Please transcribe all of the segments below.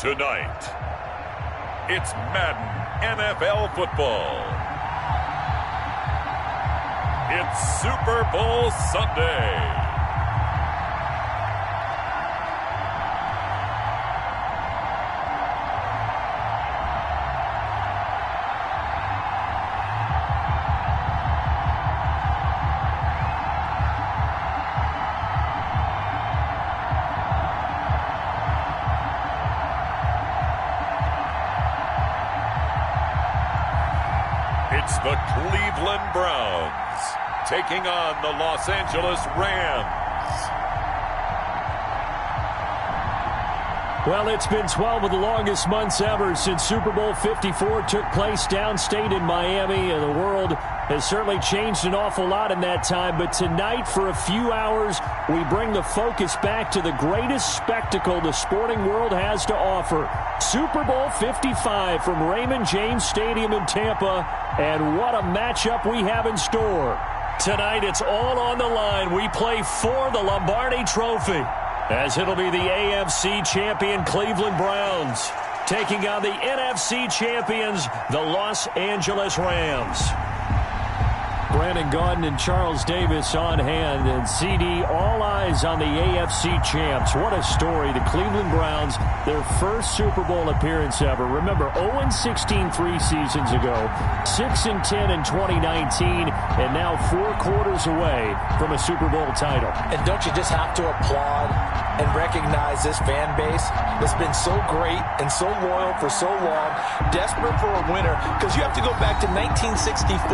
Tonight, it's Madden NFL football. It's Super Bowl Sunday. It's the Cleveland Browns taking on the Los Angeles Rams. Well, it's been 12 of the longest months ever since Super Bowl 54 took place downstate in Miami, and the world has certainly changed an awful lot in that time. But tonight, for a few hours, we bring the focus back to the greatest spectacle the sporting world has to offer. Super Bowl 55 from Raymond James Stadium in Tampa, and what a matchup we have in store. Tonight, it's all on the line. We play for the Lombardi Trophy, as it'll be the AFC champion Cleveland Browns taking on the NFC champions, the Los Angeles Rams. Brandon Gaudin and Charles Davis on hand, and CD, all eyes on the AFC champs. What a story. The Cleveland Browns, their first Super Bowl appearance ever. Remember, 0-16 3 seasons ago, 6-10 in 2019, and now 4 quarters away from a Super Bowl title. And don't you just have to applaud and recognize this fan base that's been so great and so loyal for so long, desperate for a winner, because you have to go back to 1964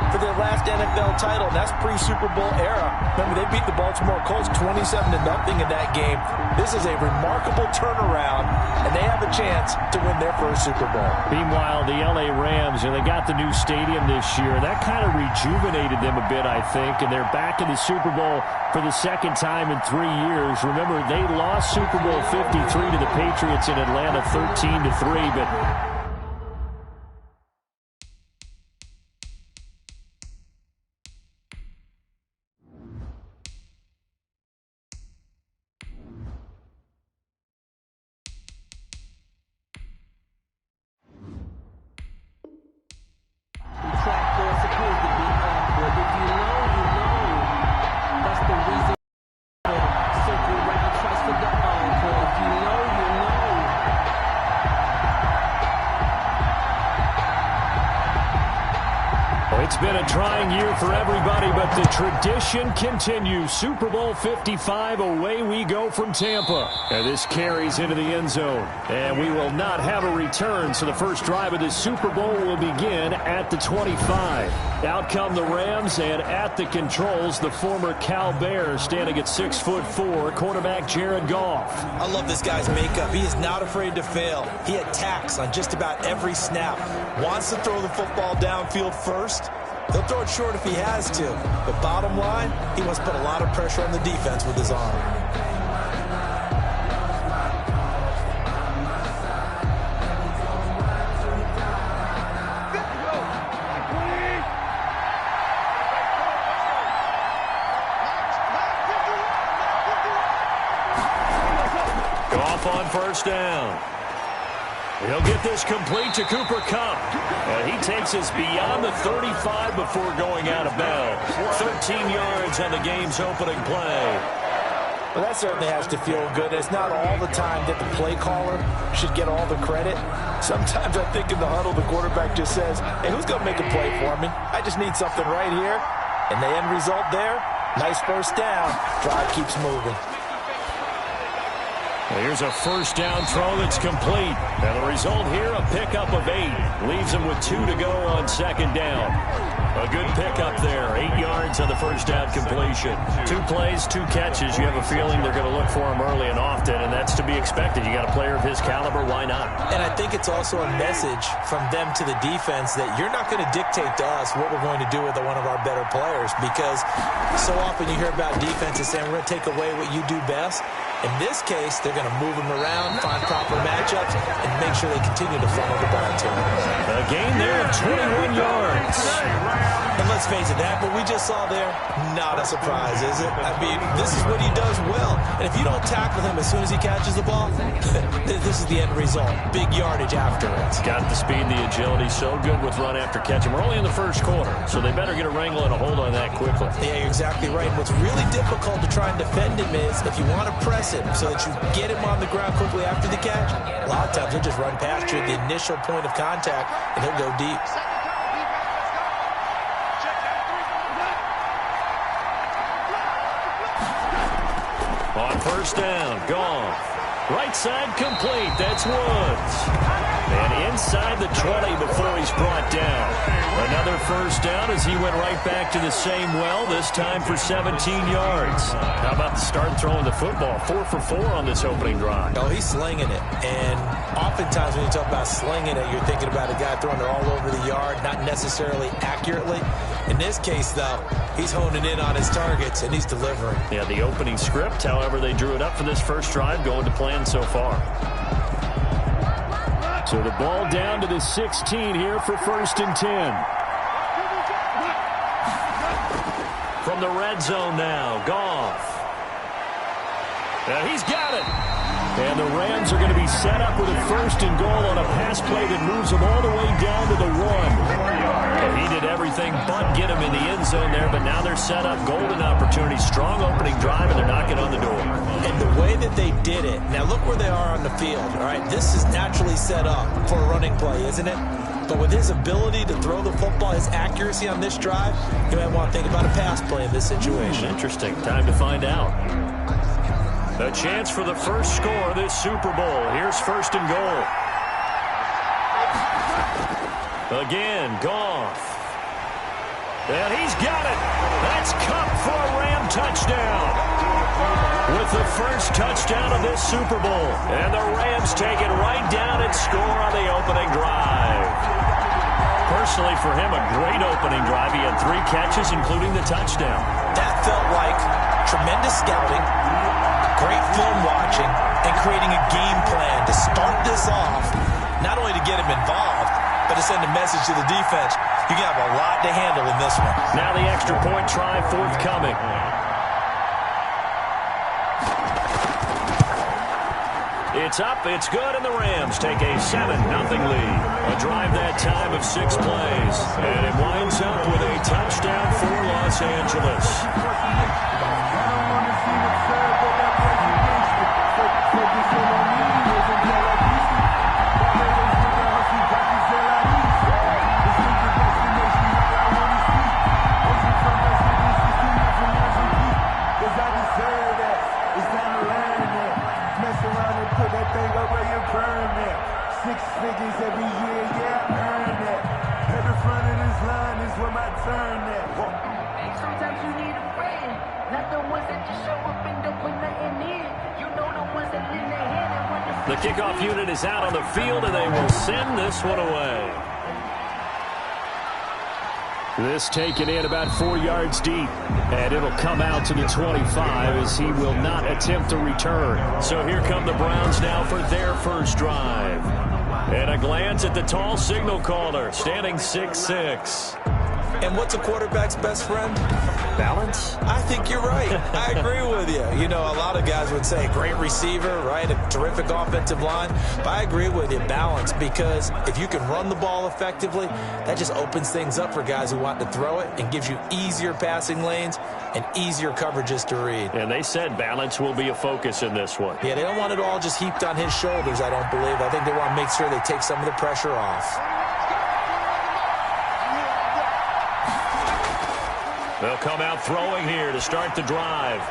for their last NFL title, and that's pre-Super Bowl era. Remember, they beat the Baltimore Colts 27-0 in that game. This is a remarkable turnaround, and they have a chance to win their first Super Bowl. Meanwhile, the LA Rams, they got the new stadium this year. That kind of rejuvenated them a bit, I think, and they're back in the Super Bowl for the second time in 3 years. Remember, they lost Super Bowl 53 to the Patriots in Atlanta 13-3, but it's been a trying year for everybody, but the tradition continues. Super Bowl 55, away we go from Tampa. And this carries into the end zone. And we will not have a return, so the first drive of the Super Bowl will begin at the 25. Out come the Rams, and at the controls, the former Cal Bear standing at 6'4", quarterback Jared Goff. I love this guy's makeup. He is not afraid to fail. He attacks on just about every snap. Wants to throw the football downfield first. He'll throw it short if he has to. But bottom line, he wants to put a lot of pressure on the defense with his arm. Goff on first down. He'll get this complete to Cooper Kupp. And he takes us beyond the 35 before going out of bounds. 13 yards on the game's opening play. Well, that certainly has to feel good. It's not all the time that the play caller should get all the credit. Sometimes I think in the huddle, the quarterback just says, hey, who's going to make a play for me? I just need something right here. And the end result there, nice first down. Drive keeps moving. Here's a first down throw that's complete. And the result here, a pickup of 8. Leaves him with 2 to go on second down. A good pickup there. 8 yards on the first down completion. 2 plays, 2 catches. You have a feeling they're going to look for him early and often, and that's to be expected. You got a player of his caliber, why not? And I think it's also a message from them to the defense that you're not going to dictate to us what we're going to do with one of our better players, because so often you hear about defenses saying we're going to take away what you do best. In this case, they're going to move him around, find proper matchups, and make sure they continue to funnel the ball to him. A gain there of 21 yards. And let's face it, that what we just saw there, not a surprise, is it? I mean, this is what he does well. And if you don't tackle him as soon as he catches the ball, this is the end result. Big yardage after it. He's got the speed and the agility, so good with run after catch. And we're only in the first quarter, so they better get a wrangle and a hold on that quickly. Yeah, you're exactly right. And what's really difficult to try and defend him is if you want to press him so that you get him on the ground quickly after the catch, a lot of times he'll just run past you at the initial point of contact, and he'll go deep. On first down, gone. Right side complete. That's Woods. And inside the 20 before he's brought down. Another first down as he went right back to the same well, this time for 17 yards. How about the start throwing the football? 4 for 4 on this opening drive. Oh, he's slinging it. And oftentimes when you talk about slinging it, you're thinking about a guy throwing it all over the yard, not necessarily accurately. In this case, though, he's honing in on his targets, and he's delivering. Yeah, the opening script, however, they drew it up for this first drive, going to plan so far. So the ball down to the 16 here for 1st and 10. From the red zone now, Goff. He's got it. And the Rams are going to be set up with a 1st and goal on a pass play that moves them all the way down to the 1. And he did everything but get him in the end zone there, but now they're set up. Golden opportunity, strong opening drive, and they're knocking on the door. And the way that they did it, now look where they are on the field, all right? This is naturally set up for a running play, isn't it? But with his ability to throw the football, his accuracy on this drive, you might want to think about a pass play in this situation. Interesting. Time to find out. A chance for the first score of this Super Bowl. Here's 1st and goal. Again, Goff. And he's got it. That's Kupp for a Ram touchdown. With the first touchdown of this Super Bowl. And the Rams take it right down and score on the opening drive. Personally, for him, a great opening drive. He had 3 catches, including the touchdown. That felt like tremendous scouting, great film watching, and creating a game plan to start this off, not only to get him involved, but to send a message to the defense. You have a lot to handle in this one. Now the extra point try forthcoming. It's up, it's good, and the Rams take a 7-0 lead. A drive that time of 6 plays. And it winds up with a touchdown for Los Angeles. The kickoff unit is out on the field, and they will send this one away. This taken in about 4 yards deep, and it'll come out to the 25 as he will not attempt to return. So here come the Browns now for their first drive. And a glance at the tall signal caller, standing 6'6". And what's a quarterback's best friend? Balance? I think you're right. I agree with you. You know, a lot of guys would say great receiver, right? A terrific offensive line. But I agree with you, balance, because if you can run the ball effectively, that just opens things up for guys who want to throw it and gives you easier passing lanes and easier coverages to read. And they said balance will be a focus in this one. Yeah, they don't want it all just heaped on his shoulders, I don't believe. I think they want to make sure they take some of the pressure off. They'll come out throwing here to start the drive.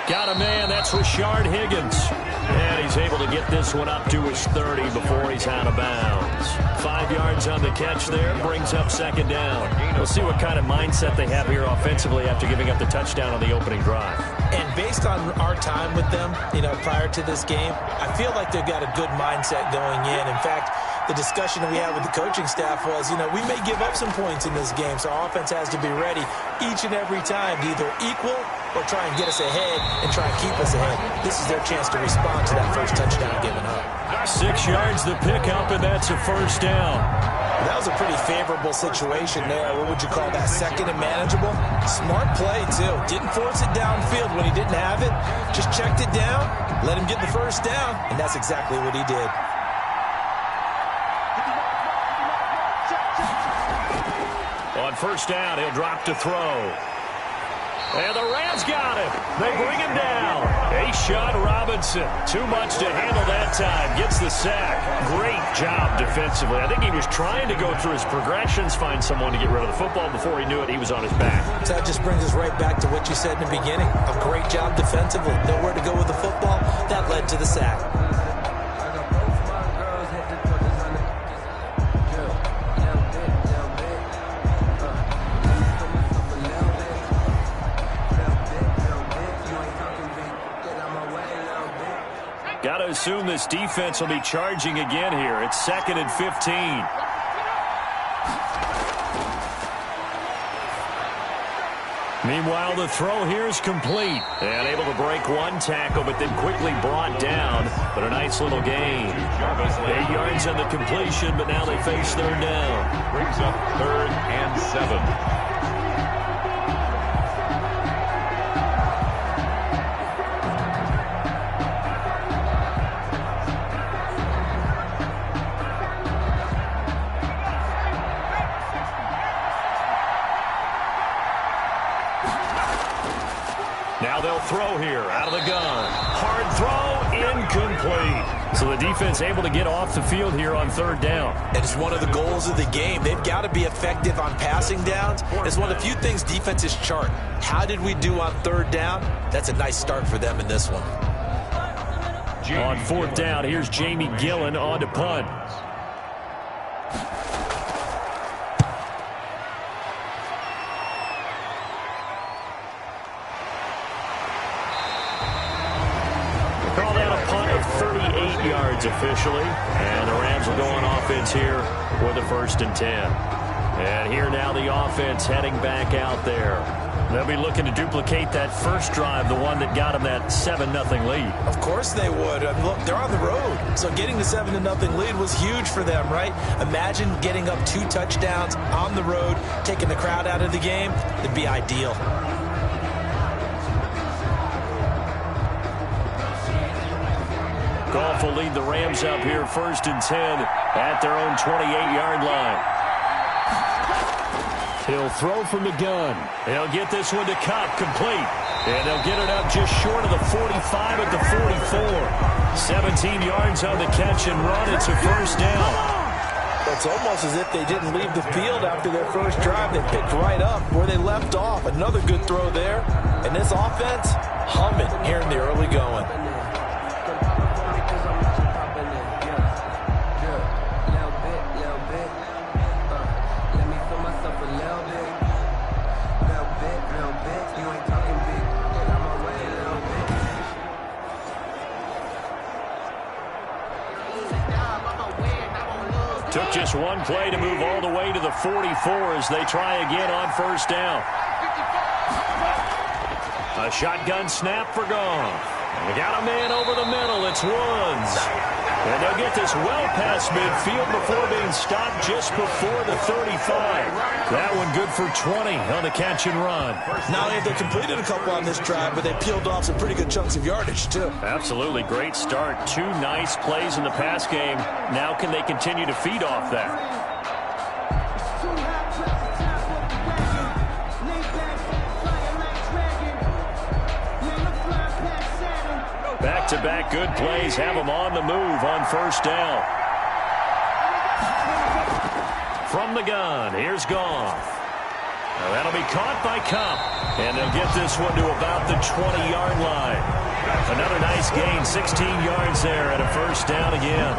Got a man, that's Rashard Higgins. And he's able to get this one up to his 30 before he's out of bounds. 5 yards on the catch there, brings up 2nd down. We'll see what kind of mindset they have here offensively after giving up the touchdown on the opening drive. And based on our time with them, you know, prior to this game, I feel like they've got a good mindset going in. In fact, the discussion that we had with the coaching staff was, you know, we may give up some points in this game, so our offense has to be ready each and every time to either equal or try and get us ahead and try and keep us ahead. This is their chance to respond to that first touchdown given up. 6 yards the pickup, and that's a first down. That was a pretty favorable situation there. What would you call that? Second and manageable? Smart play, too. Didn't force it downfield when he didn't have it. Just checked it down, let him get the first down, and that's exactly what he did. On first down, he'll drop to throw. And the Rams got him. They bring him down. Sean Robinson, too much to handle that time. Gets the sack. Great job defensively. I think he was trying to go through his progressions, find someone to get rid of the football. Before he knew it, he was on his back. So that just brings us right back to what you said in the beginning. A great job defensively. Nowhere to go with the football. That led to the sack. Got to assume this defense will be charging again here. It's 2nd and 15. Meanwhile, the throw here is complete. And able to break one tackle, but then quickly brought down. But a nice little gain. 8 yards on the completion, but now they face third down. Brings up 3rd and 7. Now they'll throw here out of the gun. Hard throw, incomplete. So the defense able to get off the field here on third down. It is one of the goals of the game. They've got to be effective on passing downs. It's one of the few things defenses chart. How did we do on third down? That's a nice start for them in this one. On fourth down, here's Jamie Gillen on to punt. Officially, and the Rams will go on offense here with the 1st and 10. And here now the offense heading back out there. They'll be looking to duplicate that first drive, the one that got them that 7-0 lead. Of course they would. Look, they're on the road, so getting the 7-0 lead was huge for them, right? Imagine getting up 2 touchdowns on the road, taking the crowd out of the game. It'd be ideal. Goff will lead the Rams up here 1st and 10 at their own 28-yard line. He'll throw from the gun. He'll get this one to Cup, complete. And they'll get it up just short of the 45 at the 44. 17 yards on the catch and run. It's a first down. It's almost as if they didn't leave the field after their first drive. They picked right up where they left off. Another good throw there. And this offense, humming here in the early going. Took just one play to move all the way to the 44 as they try again on first down. A shotgun snap for Goff. And we got a man over the middle. It's Woods. And they'll get this well past midfield before being stopped just before the 35. That one good for 20 on the catch and run. Not only have they completed a couple on this drive, but they peeled off some pretty good chunks of yardage, too. Absolutely. Great start. 2 nice plays in the pass game. Now can they continue to feed off that? Back-to-back good plays have them on the move on first down. From the gun, here's Goff. Now that'll be caught by Cup. And they'll get this one to about the 20-yard line. Another nice gain, 16 yards there, and a first down again.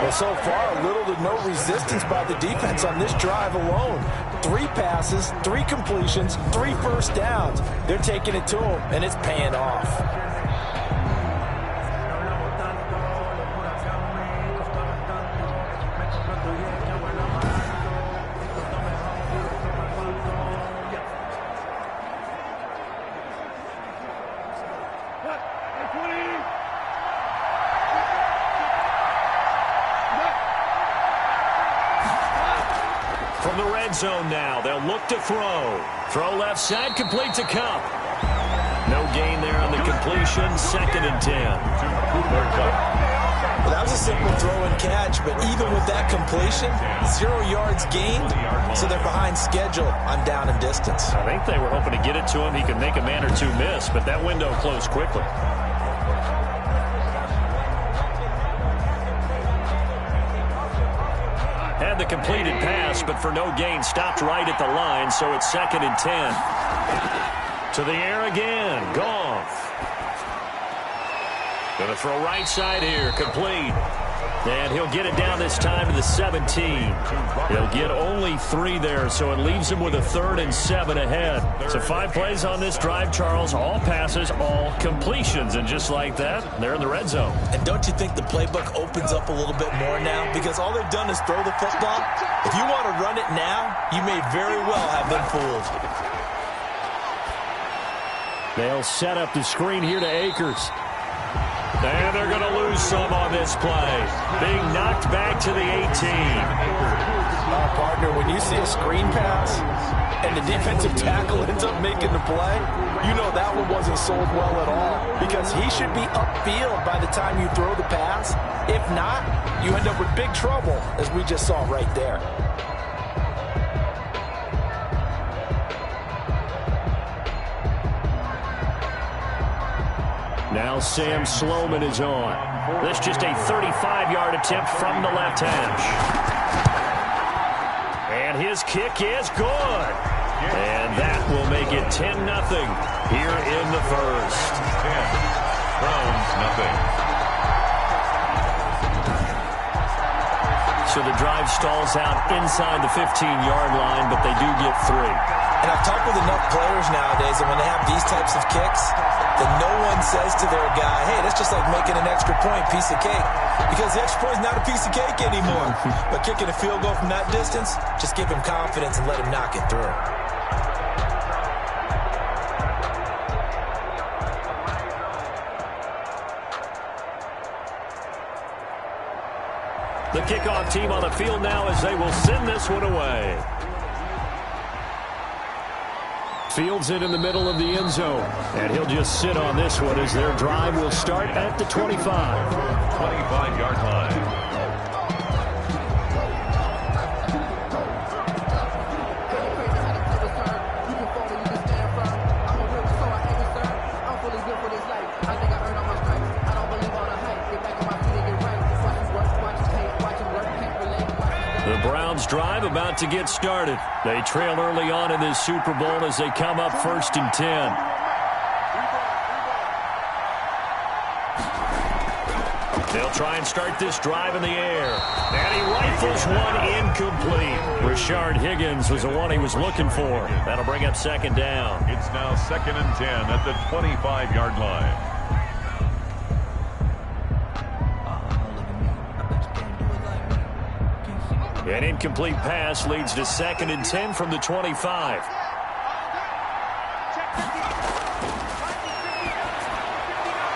Well, so far, little to no resistance by the defense on this drive alone. 3 passes, 3 completions, 3 first downs. They're taking it to them, and it's paying off. from the red zone now. They'll look to throw. Throw left side, complete to Cup. No gain there on the completion. 2nd and 10. Well, that was a simple throw and catch, but even with that completion, 0 yards gained, so they're behind schedule on down and distance. I think they were hoping to get it to him. He could make a man or two miss, but that window closed quickly. Had the completed pass, but for no gain, stopped right at the line, so it's 2nd and 10. To the air again, Goff. Going to throw right side here, complete. And he'll get it down this time to the 17. He'll get only 3 there, so it leaves him with a 3rd and 7 ahead. So 5 plays on this drive, Charles. All passes, all completions. And just like that, they're in the red zone. And don't you think the playbook opens up a little bit more now? Because all they've done is throw the football. If you want to run it now, you may very well have been fooled. They'll set up the screen here to Akers. And they're going to lose some on this play. Being knocked back to the 18. Partner, when you see a screen pass and the defensive tackle ends up making the play, you know that one wasn't sold well at all. Because he should be upfield by the time you throw the pass. If not, you end up with big trouble, as we just saw right there. Now Sam Sloman is on. This just a 35-yard attempt from the left hash. And his kick is good. And that will make it 10-0 here in the first. 10. Browns, nothing. So the drive stalls out inside the 15-yard line, but they do get 3. And I've talked with enough players nowadays, and when they have these types of kicks, then no one says to their guy, hey, that's just like making an extra point, piece of cake. Because the extra point is not a piece of cake anymore. But kicking a field goal from that distance, just give him confidence and let him knock it through. The kickoff team on the field now as they will send this one away. Fields it in the middle of the end zone. And he'll just sit on this one as their drive will start at the 25. 25-yard line. The Browns drive about to get started. They trail early on in this Super Bowl as they come up 1st and 10. They'll try and start this drive in the air. And he rifles one incomplete. Rashard Higgins was the one he was looking for. That'll bring up 2nd down. It's now 2nd and 10 at the 25-yard line. An incomplete pass leads to 2nd and 10 from the 25.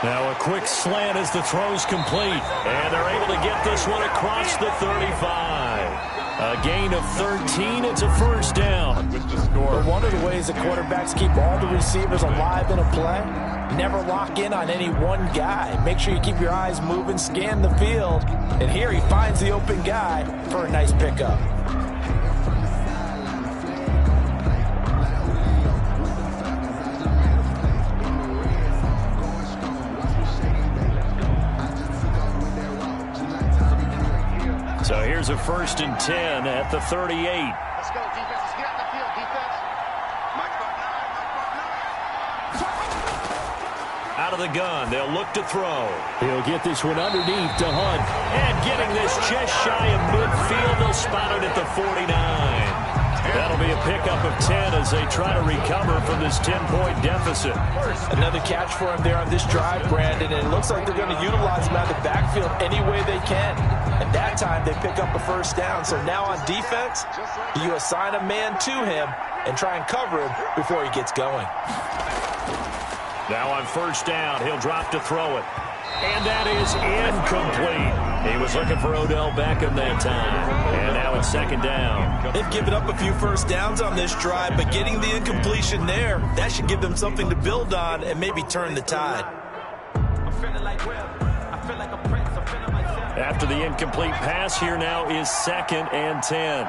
Now a quick slant as the throw's complete. And they're able to get this one across the 35. A gain of 13. It's a 1st down. With the score. But one of the ways the quarterbacks keep all the receivers alive in a play, never lock in on any one guy. Make sure you keep your eyes moving, scan the field. And here he finds the open guy for a nice pickup. So here's a 1st and 10 at the 38. Let's go, defense. Let's get out the field, defense. Out of the gun, they'll look to throw. He'll get this one underneath to Hunt. And getting this just shy of midfield, they'll spot it at the 49. That'll be a pickup of 10 as they try to recover from this 10-point deficit. Another catch for him there on this drive, Brandon, and it looks like they're going to utilize him out of the backfield any way they can. And that time they pick up a 1st down. So now on defense, you assign a man to him and try and cover him before he gets going. Now on 1st down, he'll drop to throw it. And that is incomplete. He was looking for Odell Beckham that time. And now it's second down. They've given up a few first downs on this drive, but getting the incompletion there, that should give them something to build on and maybe turn the tide. After the incomplete pass, here now is 2nd and 10.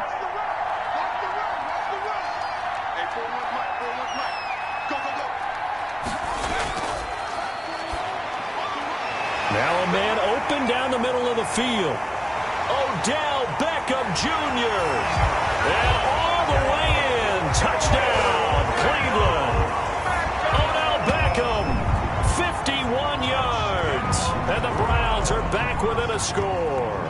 Now a man open down the middle of the field. Odell Beckham Jr. And all the way in. Touchdown, Cleveland. Odell Beckham, 51 yards. And the Browns are back within a score.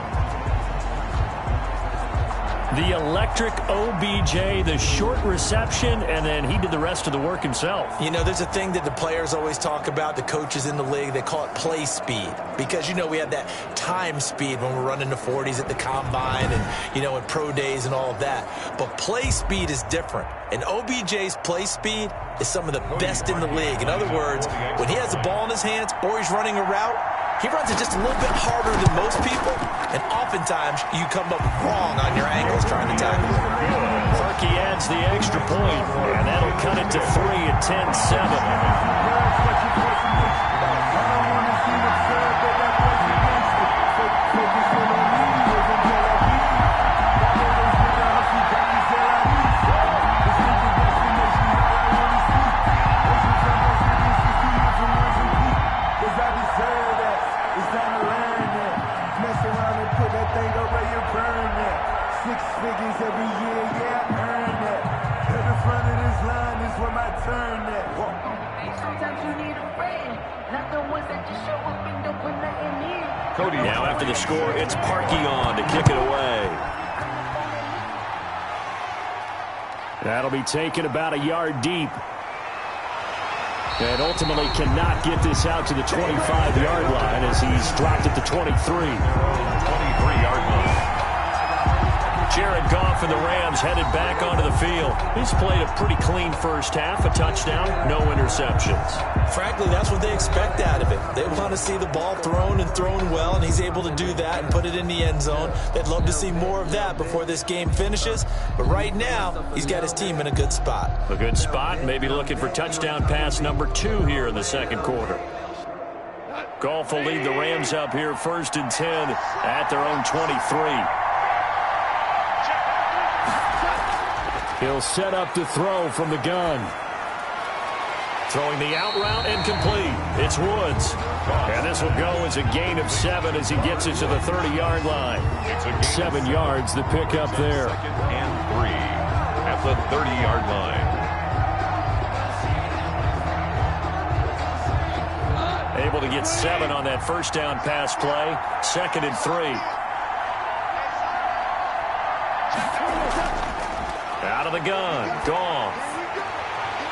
The electric OBJ, the short reception, and then he did the rest of the work himself. You know, there's a thing that the players always talk about, the coaches in the league, they call it play speed. Because, you know, we have that time speed when we're running the 40s at the combine and, you know, in pro days and all of that. But play speed is different. And OBJ's play speed is some of the best in the league. In other words, when he has the ball in his hands or he's running a route, he runs it just a little bit harder than most people, and oftentimes you come up wrong on your angles trying to tackle him. Parkey adds the extra point, and that'll cut it to 3 at 10-7. Now after the score, it's Parkey on to kick it away. That'll be taken about a yard deep. And ultimately cannot get this out to the 25-yard line as he's dropped at the 23. 23-yard line. Jared Goff and the Rams headed back onto the field. He's played a pretty clean first half, a touchdown, no interceptions. Frankly, that's what they expect out of it. They want to see the ball thrown and thrown well, and he's able to do that and put it in the end zone. They'd love to see more of that before this game finishes. But right now, he's got his team in a good spot. A good spot, maybe looking for touchdown pass number 2 here in the second quarter. Goff will lead the Rams up here 1st and 10 at their own 23. He'll set up to throw from the gun. Throwing the out route and complete. It's Woods. And this will go as a gain of 7 as he gets it to the 30-yard line. 7 yards, the pickup there. 2nd and 3 at the 30-yard line. Able to get 7 on that first down pass play. 2nd and 3. Out of the gun, Goff.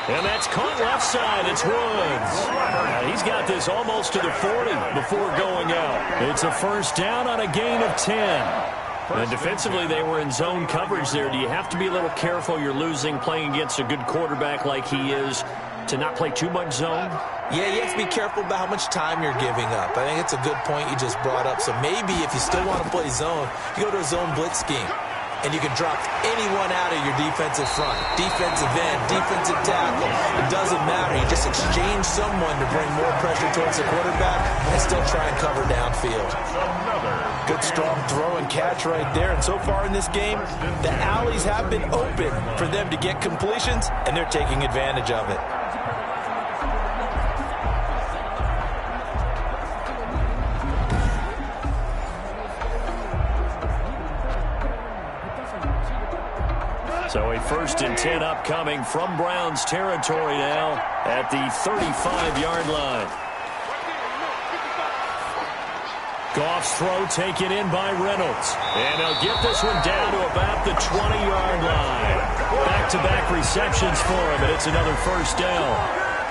And that's caught left side. It's Woods. He's got this almost to the 40 before going out. It's a first down on a gain of 10. And defensively, they were in zone coverage there. Do you have to be a little careful? You're losing, playing against a good quarterback like he is, to not play too much zone? Yeah, you have to be careful about how much time you're giving up. I think it's a good point you just brought up. So maybe if you still want to play zone, you go to a zone blitz scheme. And you can drop anyone out of your defensive front. Defensive end, defensive tackle. It doesn't matter. You just exchange someone to bring more pressure towards the quarterback and still try and cover downfield. Good strong throw and catch right there. And so far in this game, the alleys have been open for them to get completions, and they're taking advantage of it. So a 1st and 10 upcoming from Browns territory now at the 35-yard line. Goff's throw taken in by Reynolds. And they'll get this one down to about the 20-yard line. Back-to-back receptions for him, and it's another first down.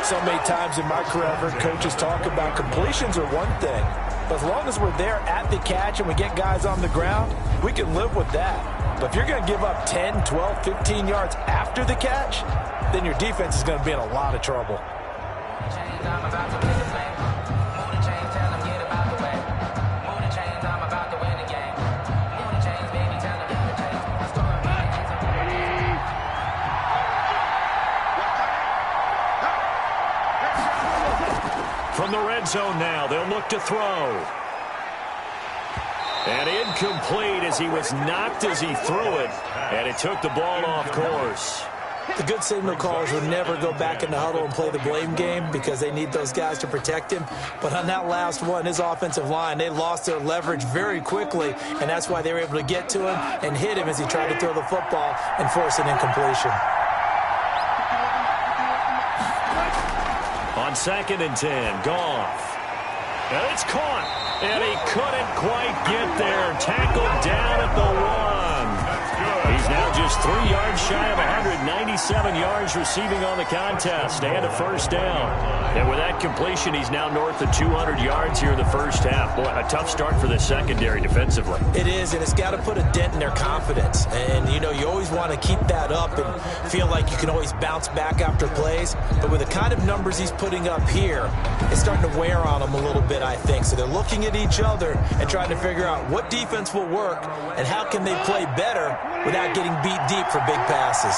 So many times in my career, I've heard coaches talk about completions are one thing. But as long as we're there at the catch and we get guys on the ground, we can live with that. But if you're going to give up 10, 12, 15 yards after the catch, then your defense is going to be in a lot of trouble. end zone now. They'll look to throw. And incomplete as he was knocked as he threw it. And it took the ball off course. The good signal callers would never go back in the huddle and play the blame game because they need those guys to protect him. But on that last one, his offensive line, they lost their leverage very quickly, and that's why they were able to get to him and hit him as he tried to throw the football and force an incompletion. On 2nd and 10, Goff. And it's caught, and he couldn't quite get there. Tackled down at the 1. He's now just 3 yards shy of 197 yards receiving on the contest and a first down. And with that completion, he's now north of 200 yards here in the first half. Boy, a tough start for the secondary defensively. It is, and it's got to put a dent in their confidence. And, you know, you always want to keep that up and feel like you can always bounce back after plays. But with the kind of numbers he's putting up here, it's starting to wear on them a little bit, I think. So they're looking at each other and trying to figure out what defense will work and how can they play better without getting beat deep for big passes.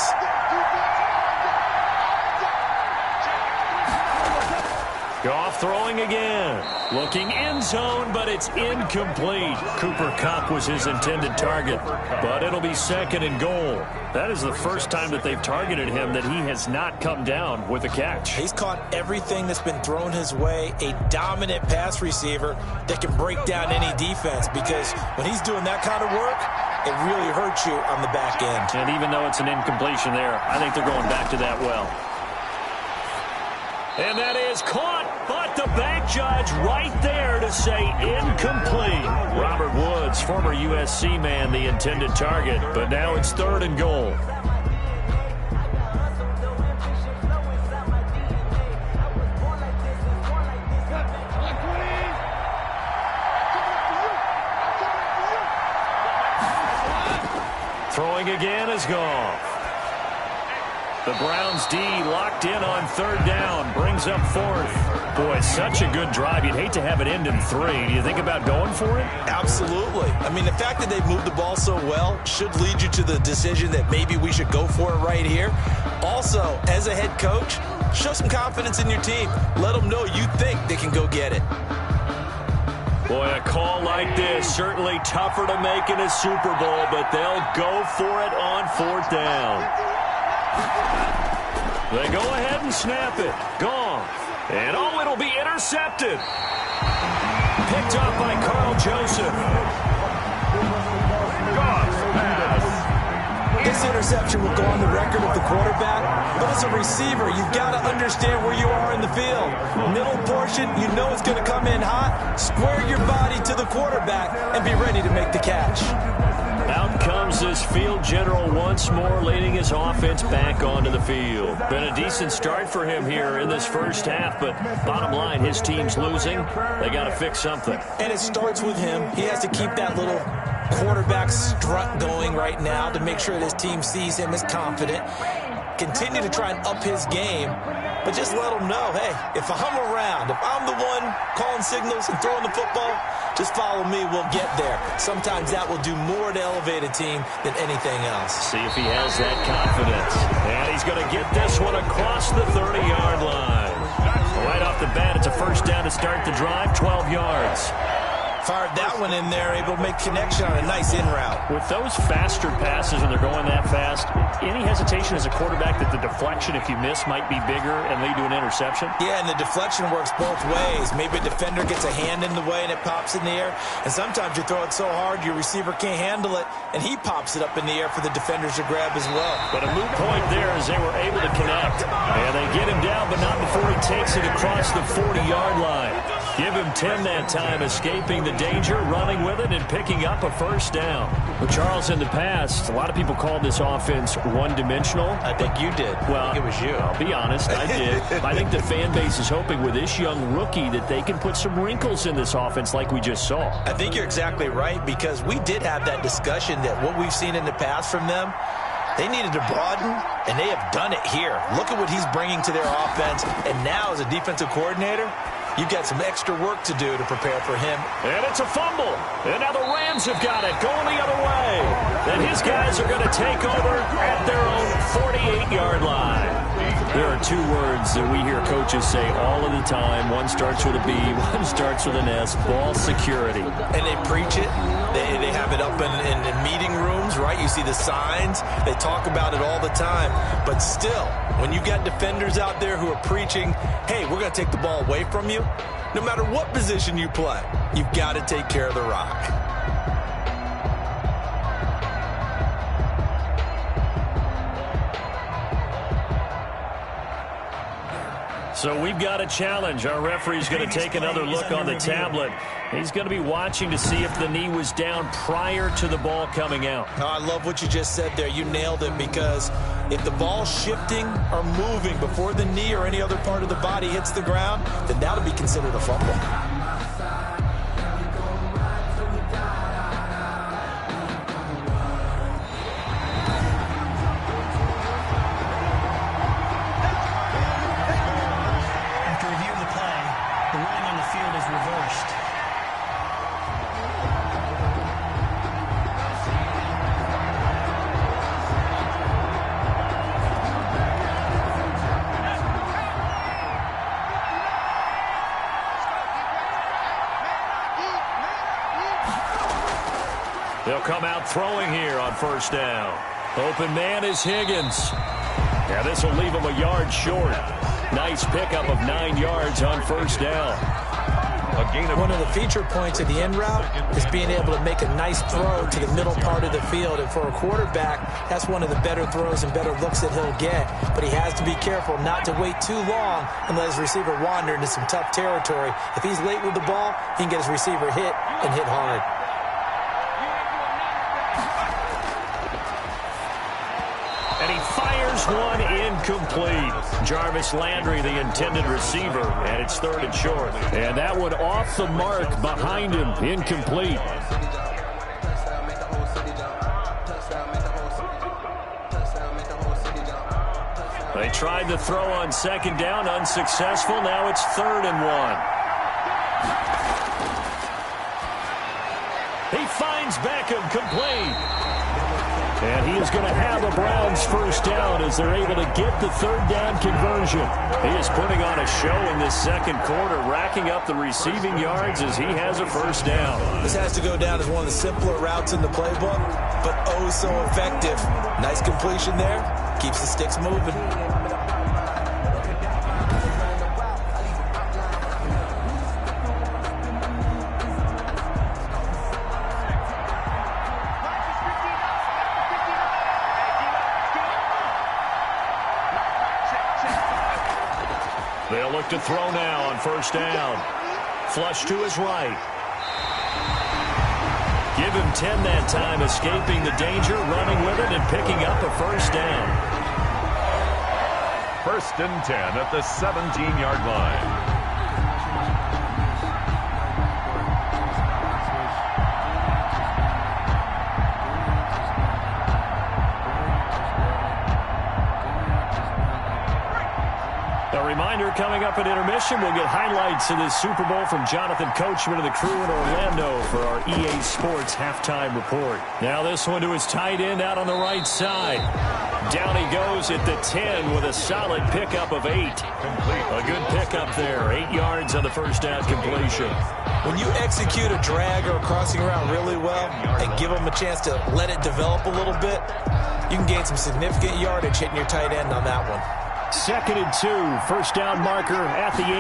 Goff throwing again. Looking end zone, but it's incomplete. Cooper Kupp was his intended target, but it'll be 2nd and goal. That is the first time that they've targeted him that he has not come down with a catch. He's caught everything that's been thrown his way, a dominant pass receiver that can break down any defense, because when he's doing that kind of work, it really hurts you on the back end. And even though it's an incompletion there, I think they're going back to that well. And that is caught, but the back judge right there to say incomplete. Robert Woods, former USC man, the intended target, but now it's 3rd and goal. Throwing again is Goff. The Browns D locked in on 3rd down, brings up 4th. Boy, such a good drive. You'd hate to have it end in 3. Do you think about going for it? Absolutely. I mean, the fact that they've moved the ball so well should lead you to the decision that maybe we should go for it right here. Also, as a head coach, show some confidence in your team. Let them know you think they can go get it. Boy, a call like this, certainly tougher to make in a Super Bowl, but they'll go for it on 4th down. They go ahead and snap it. Gone. And oh, it'll be intercepted. Picked up by Carl Joseph. This interception will go on the record of the quarterback, but as a receiver, you've got to understand where you are in the field. Middle portion, you know it's going to come in hot. Square your body to the quarterback and be ready to make the catch. Out comes this field general once more, leading his offense back onto the field. Been a decent start for him here in this first half, but bottom line, his team's losing. They got to fix something. And it starts with him. He has to keep that little quarterback strut going right now to make sure that his team sees him as confident. Continue to try and up his game, but just let him know, hey, if I'm around, if I'm the one calling signals and throwing the football, just follow me, we'll get there. Sometimes that will do more to elevate a team than anything else. See if he has that confidence. And he's going to get this one across the 30-yard line. Right off the bat, it's a first down to start the drive, 12 yards. Fired that one in there, able to make connection on a nice in route. With those faster passes and they're going that fast, any hesitation as a quarterback that the deflection, if you miss, might be bigger and lead to an interception? Yeah, and the deflection works both ways. Maybe a defender gets a hand in the way and it pops in the air. And sometimes you throw it so hard your receiver can't handle it, and he pops it up in the air for the defenders to grab as well. But a moot point there as they were able to connect. And they get him down, but not before he takes it across the 40-yard line. Give him 10 that time, escaping the danger, running with it, and picking up a first down. Well, Charles, in the past, a lot of people called this offense one-dimensional. I think you did. Well, I think it was you. I'll be honest, I did. I think the fan base is hoping with this young rookie that they can put some wrinkles in this offense like we just saw. I think you're exactly right, because we did have that discussion that what we've seen in the past from them, they needed to broaden, and they have done it here. Look at what he's bringing to their offense, and now as a defensive coordinator, you've got some extra work to do to prepare for him. And it's a fumble. And now the Rams have got it, going the other way. And his these guys are going to take over at their own 48-yard line. There are two words that we hear coaches say all of the time. One starts with a B, one starts with an S, ball security. And they preach it. They have it up in meeting rooms, right? You see the signs. They talk about it all the time. But still, when you got defenders out there who are preaching, hey, we're going to take the ball away from you, no matter what position you play, you've got to take care of the rock. So we've got a challenge. Our referee's going to take another look on the tablet. He's going to be watching to see if the knee was down prior to the ball coming out. Oh, I love what you just said there. You nailed it, because if the ball's shifting or moving before the knee or any other part of the body hits the ground, then that'll be considered a fumble. They'll come out throwing here on first down. Open man is Higgins. Yeah, this will leave him a yard short. Nice pickup of 9 yards on first down. One of the feature points of the end route is being able to make a nice throw to the middle part of the field. And for a quarterback, that's one of the better throws and better looks that he'll get. But he has to be careful not to wait too long and let his receiver wander into some tough territory. If he's late with the ball, he can get his receiver hit and hit hard. And he fires one incomplete. Jarvis Landry, the intended receiver, and it's 3rd and short. And that one off the mark behind him, incomplete. They tried to throw on 2nd down, unsuccessful. Now it's 3rd and 1. He finds Beckham, complete. And he is going to have a Browns first down as they're able to get the 3rd down conversion. He is putting on a show in this 2nd quarter, racking up the receiving yards as he has a first down. This has to go down as one of the simpler routes in the playbook, but oh so effective. Nice completion there. Keeps the sticks moving. They'll look to throw now on first down. Flush to his right. Give him 10 that time, escaping the danger, running with it, and picking up a first down. 1st and 10 at the 17-yard line. Reminder, coming up at intermission, we'll get highlights of this Super Bowl from Jonathan Coachman and the crew in Orlando for our EA Sports halftime report. Now this one to his tight end out on the right side. Down he goes at the 10 with a solid pickup of 8. A good pickup there. 8 yards on the first down completion. When you execute a drag or a crossing route really well and give them a chance to let it develop a little bit, you can gain some significant yardage hitting your tight end on that one. 2nd and 2. First down marker at the 8.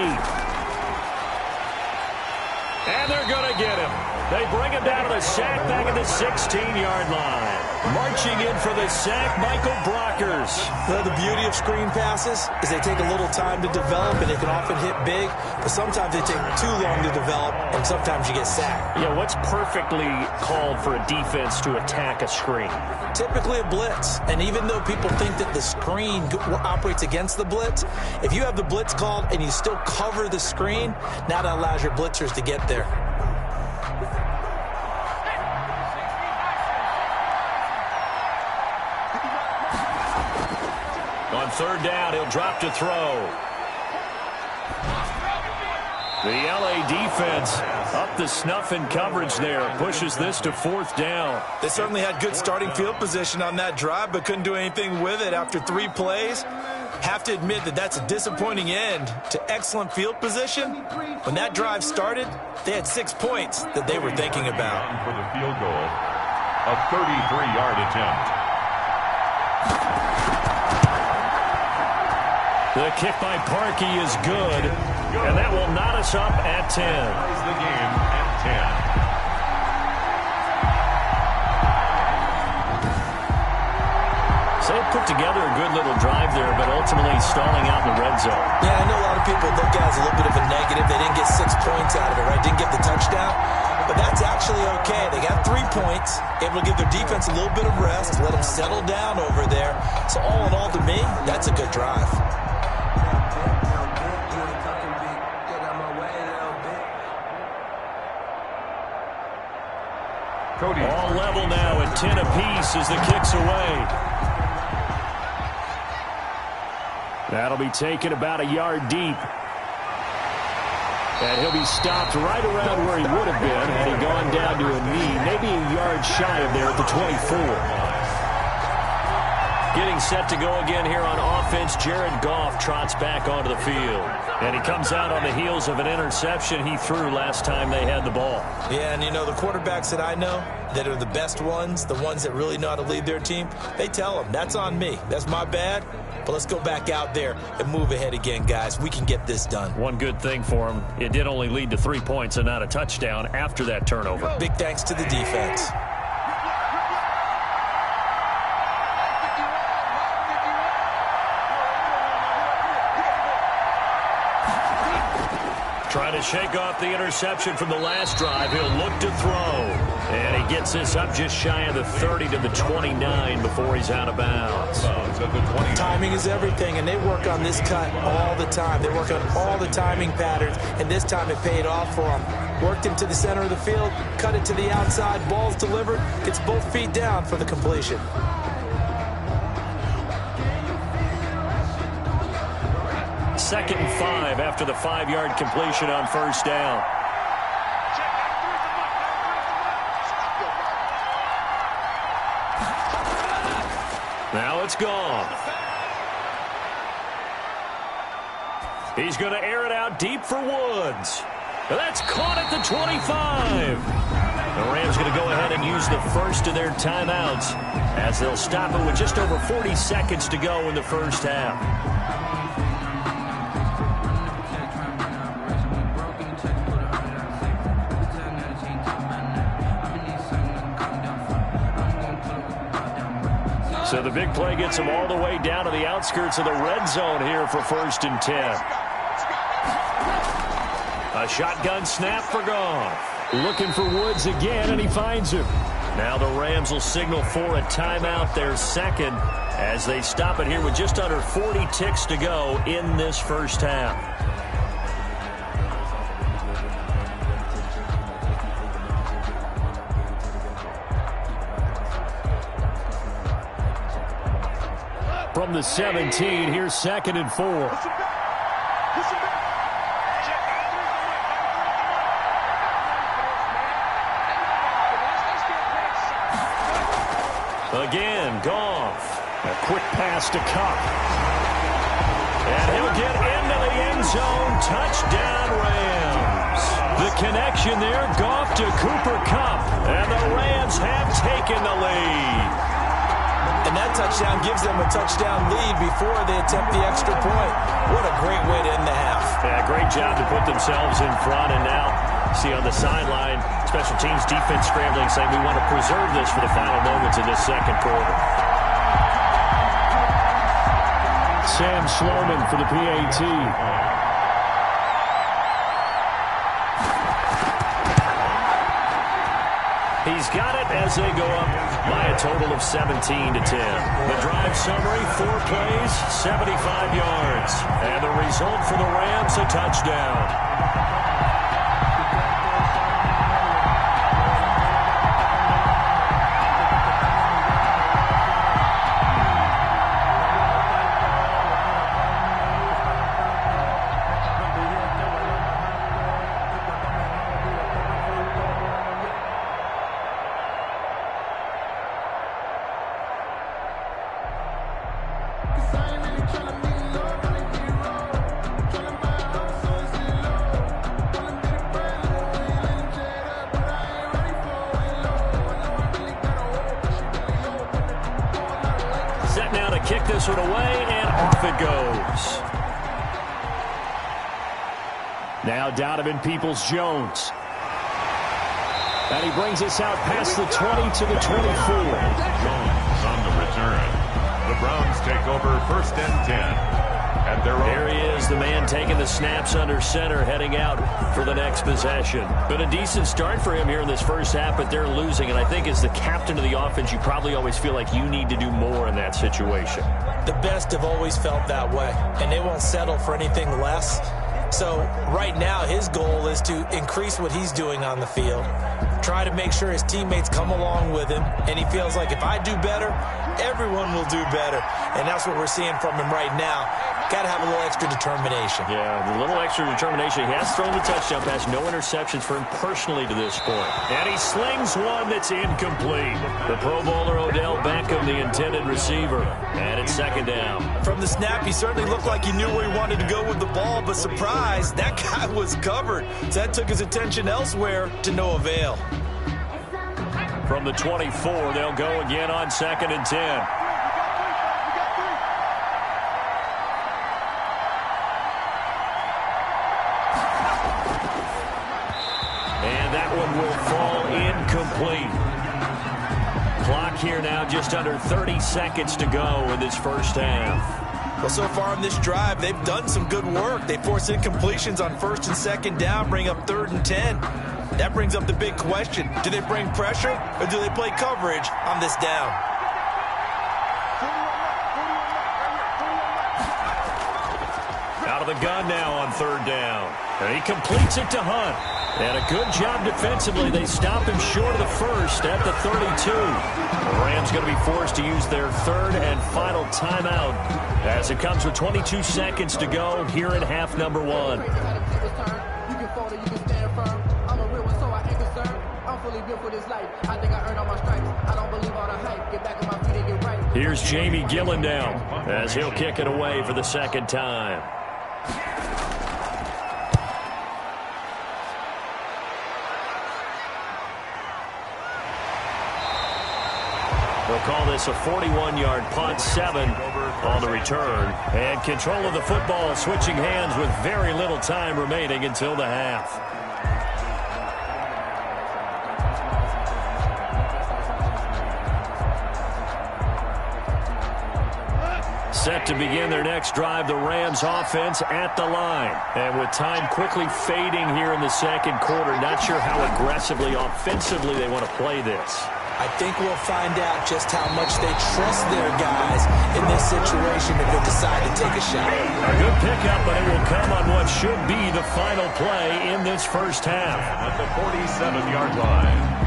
And they're going to get him. They bring him down to the sack back at the 16-yard line. Marching in for the sack, Michael Brockers. Well, the beauty of screen passes is they take a little time to develop, and they can often hit big, but sometimes they take too long to develop, and sometimes you get sacked. Yeah, what's perfectly called for a defense to attack a screen? Typically a blitz, and even though people think that the screen operates against the blitz, if you have the blitz called and you still cover the screen, now that allows your blitzers to get there. On 3rd down, he'll drop to throw. The LA defense up the snuff in coverage there. Pushes this to 4th down. They certainly had good starting field position on that drive, but couldn't do anything with it after 3 plays. Have to admit that that's a disappointing end to excellent field position. When that drive started, they had 6 points that they were thinking about. For the field goal, a 33-yard attempt. The kick by Parkey is good, and that will knot us up at 10. Ties the game at 10. So they put together a good little drive there, but ultimately stalling out in the red zone. Yeah, I know a lot of people look at it as a little bit of a negative. They didn't get 6 points out of it, right? Didn't get the touchdown. But that's actually okay. They got 3 points, able to give their defense a little bit of rest, let them settle down over there. So all in all, to me, that's a good drive. Cody. All level now at 10 apiece as the kick's away. That'll be taken about a yard deep. And he'll be stopped right around where he would have been had he gone down to a knee, maybe a yard shy of there at the 24. Getting set to go again here on offense, Jared Goff trots back onto the field. And he comes out on the heels of an interception he threw last time they had the ball. Yeah, and you know, the quarterbacks that I know that are the best ones, the ones that really know how to lead their team, they tell them, that's on me. That's my bad. But let's go back out there and move ahead again, guys. We can get this done. One good thing for him, it did only lead to 3 points and not a touchdown after that turnover. Big thanks to the defense. Trying to shake off the interception from the last drive. He'll look to throw. And he gets this up just shy of the 30 to the 29 before he's out of bounds. Timing is everything, and they work on this cut all the time. They work on all the timing patterns, and this time it paid off for him. Worked him to the center of the field, cut it to the outside, ball's delivered, gets both feet down for the completion. Second and 5 after the 5-yard completion on first down. Now it's gone. He's going to air it out deep for Woods. That's caught at the 25. The Rams going to go ahead and use the first of their timeouts as they'll stop it with just over 40 seconds to go in the first half. So the big play gets him all the way down to the outskirts of the red zone here for 1st and 10. A shotgun snap for Goff. Looking for Woods again, and he finds him. Now the Rams will signal for a timeout, their second, as they stop it here with just under 40 ticks to go in this first half. From the 17, here's 2nd and 4. Again, Goff. A quick pass to Kupp. And he'll get into the end zone. Touchdown, Rams. The connection there, Goff to Cooper Kupp. And the Rams have taken the lead. And that touchdown gives them a touchdown lead before they attempt the extra point. What a great way to end the half. Yeah, great job to put themselves in front. And now, see on the sideline, special teams defense scrambling, saying we want to preserve this for the final moments of this second quarter. Sam Sloman for the PAT. He's got it as they go up by a total of 17 to 10. The drive summary, 4 plays, 75 yards. And the result for the Rams, a touchdown. set now to kick this one away, and off it goes. Now Donovan Peoples-Jones. And he brings us out past the 20 to the 24. Jones on the return. The Browns take over first and 10. And there he is, the man taking the snaps under center, heading out for the next possession. Been a decent start for him here in this first half, but they're losing. And I think as the captain of the offense, you probably always feel like you need to do more in that situation. The best have always felt that way, and they won't settle for anything less. So right now his goal is to increase what he's doing on the field, try to make sure his teammates come along with him, and he feels like if I do better, everyone will do better. And that's what we're seeing from him right now. Got to have a little extra determination. Yeah, a little extra determination. He has thrown the touchdown pass. No interceptions for him personally to this point. And he slings one that's incomplete. The Pro Bowler Odell Beckham, the intended receiver. And it's second down. From the snap, he certainly looked like he knew where he wanted to go with the ball, but surprise, that guy was covered. So that took his attention elsewhere to no avail. From the 24, they'll go again on second and 10. Will fall incomplete. Clock here now, just under 30 seconds to go in this first half. Well, so far in this drive, they've done some good work. They force incompletions on first and second down, bring up third and 10. That brings up the big question. Do they bring pressure or do they play coverage on this down? Out of the gun now on third down. And he completes it to Hunt. And a good job defensively. They stop him short of the first at the 32. The Rams going to be forced to use their third and final timeout as it comes with 22 seconds to go here in half number one. Here's Jamie Gillen down as he'll kick it away for the second time. They'll call this a 41-yard punt, 7 on the return. And control of the football switching hands with very little time remaining until the half. Set to begin their next drive, the Rams offense at the line. And with time quickly fading here in the second quarter, not sure how aggressively, offensively they want to play this. I think we'll find out just how much they trust their guys in this situation if they decide to take a shot. A good pickup, but it will come on what should be the final play in this first half. At the 47-yard line.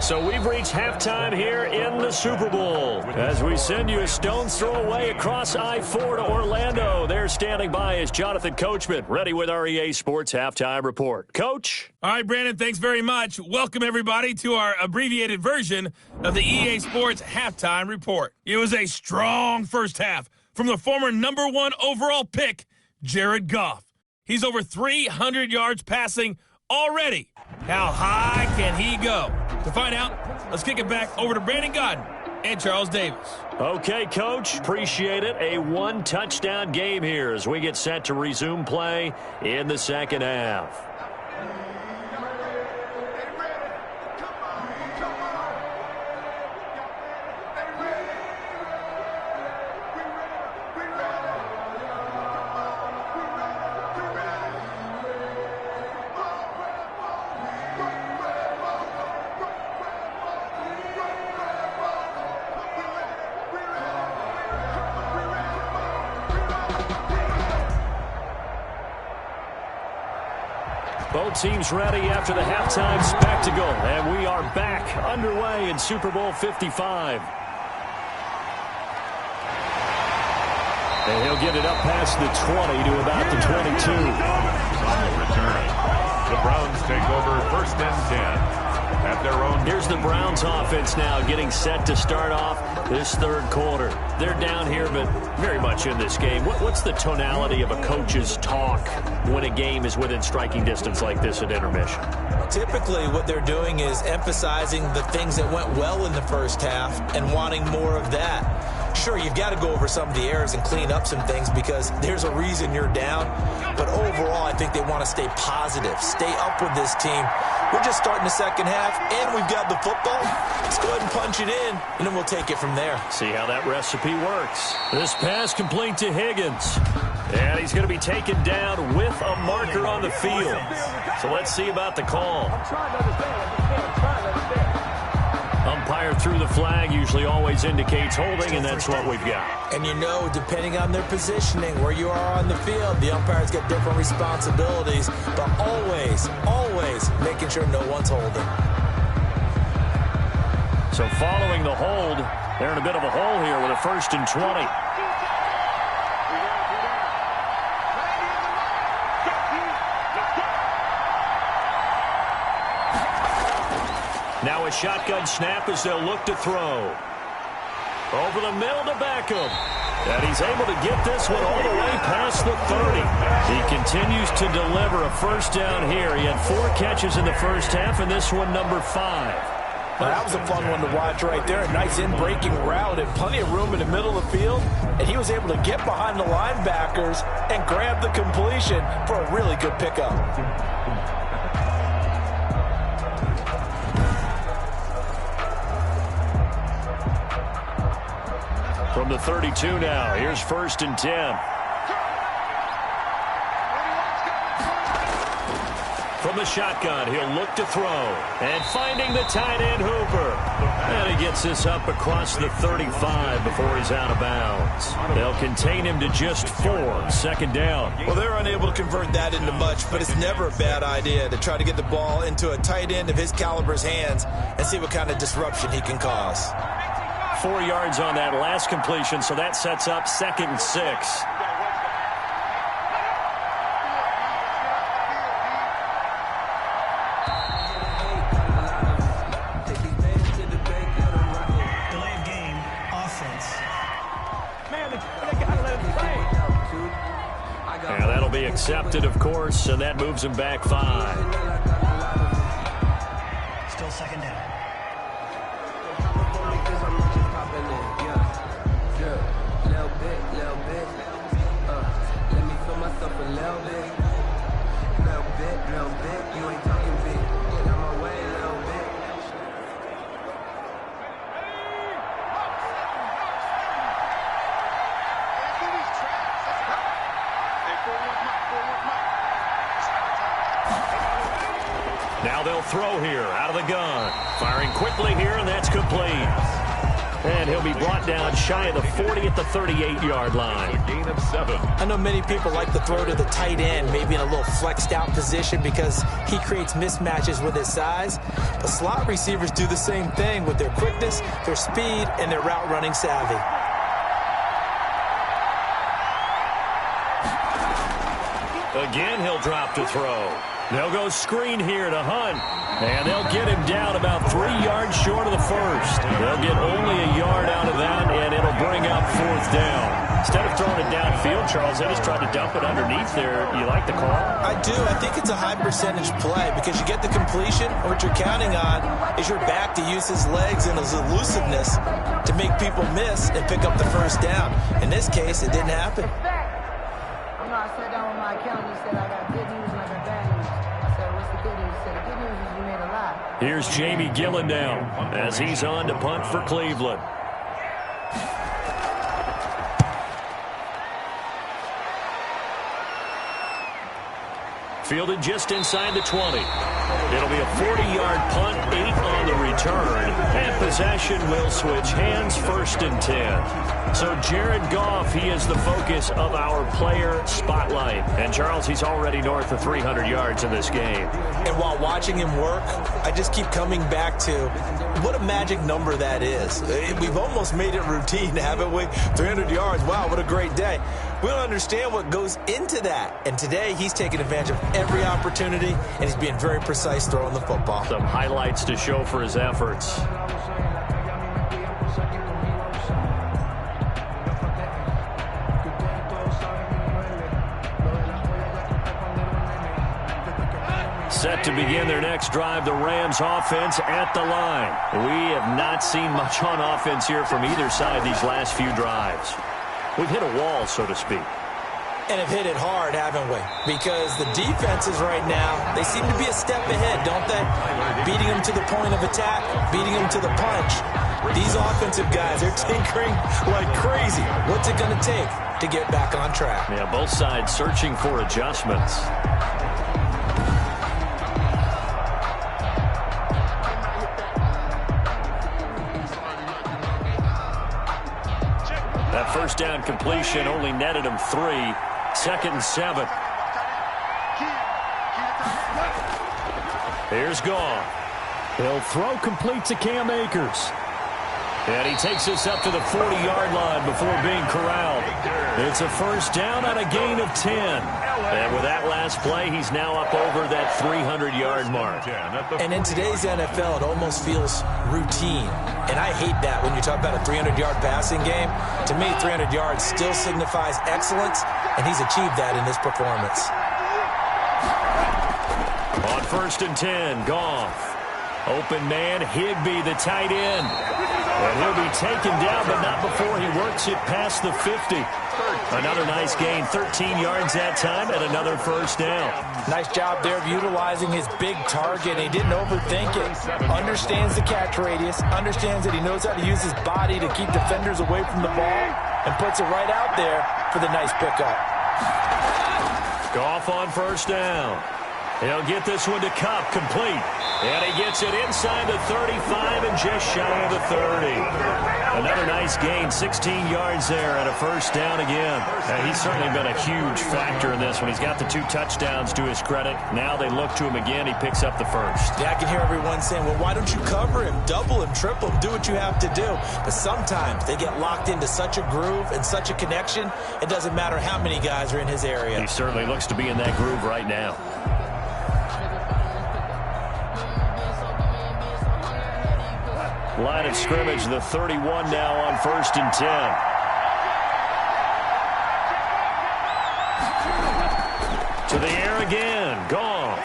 So we've reached halftime here in the Super Bowl as we send you a stone's throw away across I-4 to Orlando. There standing by is Jonathan Coachman, ready with our EA Sports Halftime Report. Coach? All right, Brandon, thanks very much. Welcome, everybody, to our abbreviated version of the EA Sports Halftime Report. It was a strong first half from the former #1 overall pick, Jared Goff. He's over 300 yards passing already. How high can he go? To find out, let's kick it back over to Brandon Godden and Charles Davis. Okay, Coach, appreciate it. A one-touchdown game here as we get set to resume play in the second half. Both teams ready after the halftime spectacle, and we are back underway in Super Bowl 55. And he'll get it up past the 20 to about the 22. On the return, the Browns take over first and 10 at create their own. Here's the Browns offense now getting set to start off this third quarter. They're down here, but very much in this game. What's the tonality of a coach's talk when a game is within striking distance like this at intermission? Typically, what they're doing is emphasizing the things that went well in the first half and wanting more of that. Sure, you've got to go over some of the errors and clean up some things because there's a reason you're down. But overall, I think they want to stay positive, stay up with this team. We're just starting the second half, and we've got the football. Let's go ahead and punch it in, and then we'll take it from there. See how that recipe works. This pass complete to Higgins. And he's going to be taken down with a marker on the field. So let's see about the call. Umpire threw the flag, usually always indicates holding, and that's what we've got. And you know, depending on their positioning, where you are on the field, the umpires get different responsibilities, but always, always making sure no one's holding. So following the hold, they're in a bit of a hole here with a 1st and 20. Now a shotgun snap as they'll look to throw. Over the middle to Beckham. And he's able to get this one all the way past the 30. He continues to deliver a first down here. He had 4 catches in the first half, and this one number 5. Well, that was a fun one to watch right there. A nice in-breaking route and plenty of room in the middle of the field. And he was able to get behind the linebackers and grab the completion for a really good pickup. From the 32 now, here's 1st and 10. From the shotgun, he'll look to throw. And finding the tight end, Hooper. And he gets this up across the 35 before he's out of bounds. They'll contain him to just 4, 2nd down. Well, they're unable to convert that into much, but it's never a bad idea to try to get the ball into a tight end of his caliber's hands and see what kind of disruption he can cause. 4 yards on that last completion, so that sets up 2nd and 6. Delayed game, offense. Yeah, that'll be accepted, of course, and that moves him back 5. Still 2nd down. Now they'll throw here out of the gun. Firing quickly here, and that's complete. And he'll be brought down shy of the 40 at the 38-yard line. A gain of 7. I know many people like to throw to the tight end, maybe in a little flexed out position because he creates mismatches with his size. But slot receivers do the same thing with their quickness, their speed, and their route running savvy. Again, he'll drop to throw. They'll go screen here to Hunt. And they'll get him down about 3 yards short of the first. They'll get only a yard out of that, and it'll bring up 4th down. Instead of throwing it downfield, Charles, they just tried to dump it underneath there. You like the call? I do. I think it's a high percentage play because you get the completion. What you're counting on is your back to use his legs and his elusiveness to make people miss and pick up the first down. In this case, it didn't happen. I sat down with my accountant. He said, I got good news and I got bad news. I said, what's the good news? He said, the good news is you made a lot. Here's Jamie Gillen now as he's on to punt for Cleveland. Fielded just inside the 20. It'll be a 40-yard punt, 8 on the return, and possession will switch hands, 1st and 10. So Jared Goff, he is the focus of our player spotlight. And Charles, he's already north of 300 yards in this game. And while watching him work, I just keep coming back to what a magic number that is. We've almost made it routine, haven't we? 300 yards, wow, what a great day. We don't understand what goes into that. And today, he's taking advantage of every opportunity, and he's being very precise throwing the football. Some highlights to show for his efforts. Set to begin their next drive, the Rams offense at the line. We have not seen much on offense here from either side these last few drives. We've hit a wall, so to speak. And have hit it hard, haven't we? Because the defenses right now, they seem to be a step ahead, don't they? Beating them to the point of attack, beating them to the punch. These offensive guys, they're tinkering like crazy. What's it going to take to get back on track? Yeah, both sides searching for adjustments. That first down completion only netted him 3. 2nd and 7. Here's Goff. He'll throw complete to Cam Akers. And he takes us up to the 40-yard line before being corralled. It's a first down on a gain of 10. And with that last play, he's now up over that 300-yard mark. And in today's NFL, it almost feels routine. And I hate that when you talk about a 300-yard passing game. To me, 300 yards still signifies excellence, and he's achieved that in this performance. On 1st and 10, Goff. Open man, Higbee, the tight end. And he'll be taken down, but not before he works it past the 50. Another nice gain, 13 yards that time, and another first down. Nice job there of utilizing his big target. He didn't overthink it. Understands the catch radius, understands that he knows how to use his body to keep defenders away from the ball, and puts it right out there for the nice pickup. Goff on first down. He'll get this one to Kupp, complete. And he gets it inside the 35 and just shy of the 30. Another nice gain, 16 yards there and a first down again. And he's certainly been a huge factor in this one. He's got the 2 touchdowns to his credit. Now they look to him again. He picks up the first. Yeah, I can hear everyone saying, well, why don't you cover him, double him, triple him, do what you have to do. But sometimes they get locked into such a groove and such a connection, it doesn't matter how many guys are in his area. He certainly looks to be in that groove right now. Line of scrimmage, the 31 now on 1st and 10. To the air again, Goff.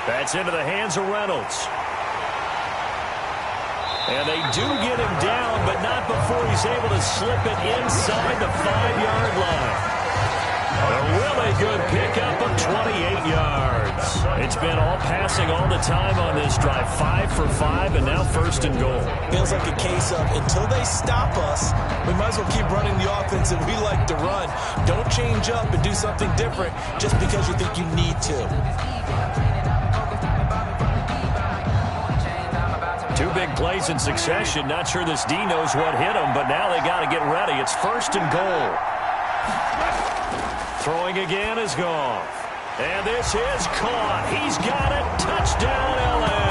That's into the hands of Reynolds. And they do get him down, but not before he's able to slip it inside the 5-yard line. A really good pickup of 28 yards. It's been all passing all the time on this drive. 5 for 5, and now 1st and goal. Feels like a case of until they stop us, we might as well keep running the offense that we like to run. Don't change up and do something different just because you think you need to. 2 big plays in succession. Not sure this D knows what hit him, but now they got to get ready. It's 1st and goal. Throwing again is Goff. And this is caught. He's got it. Touchdown, L.A.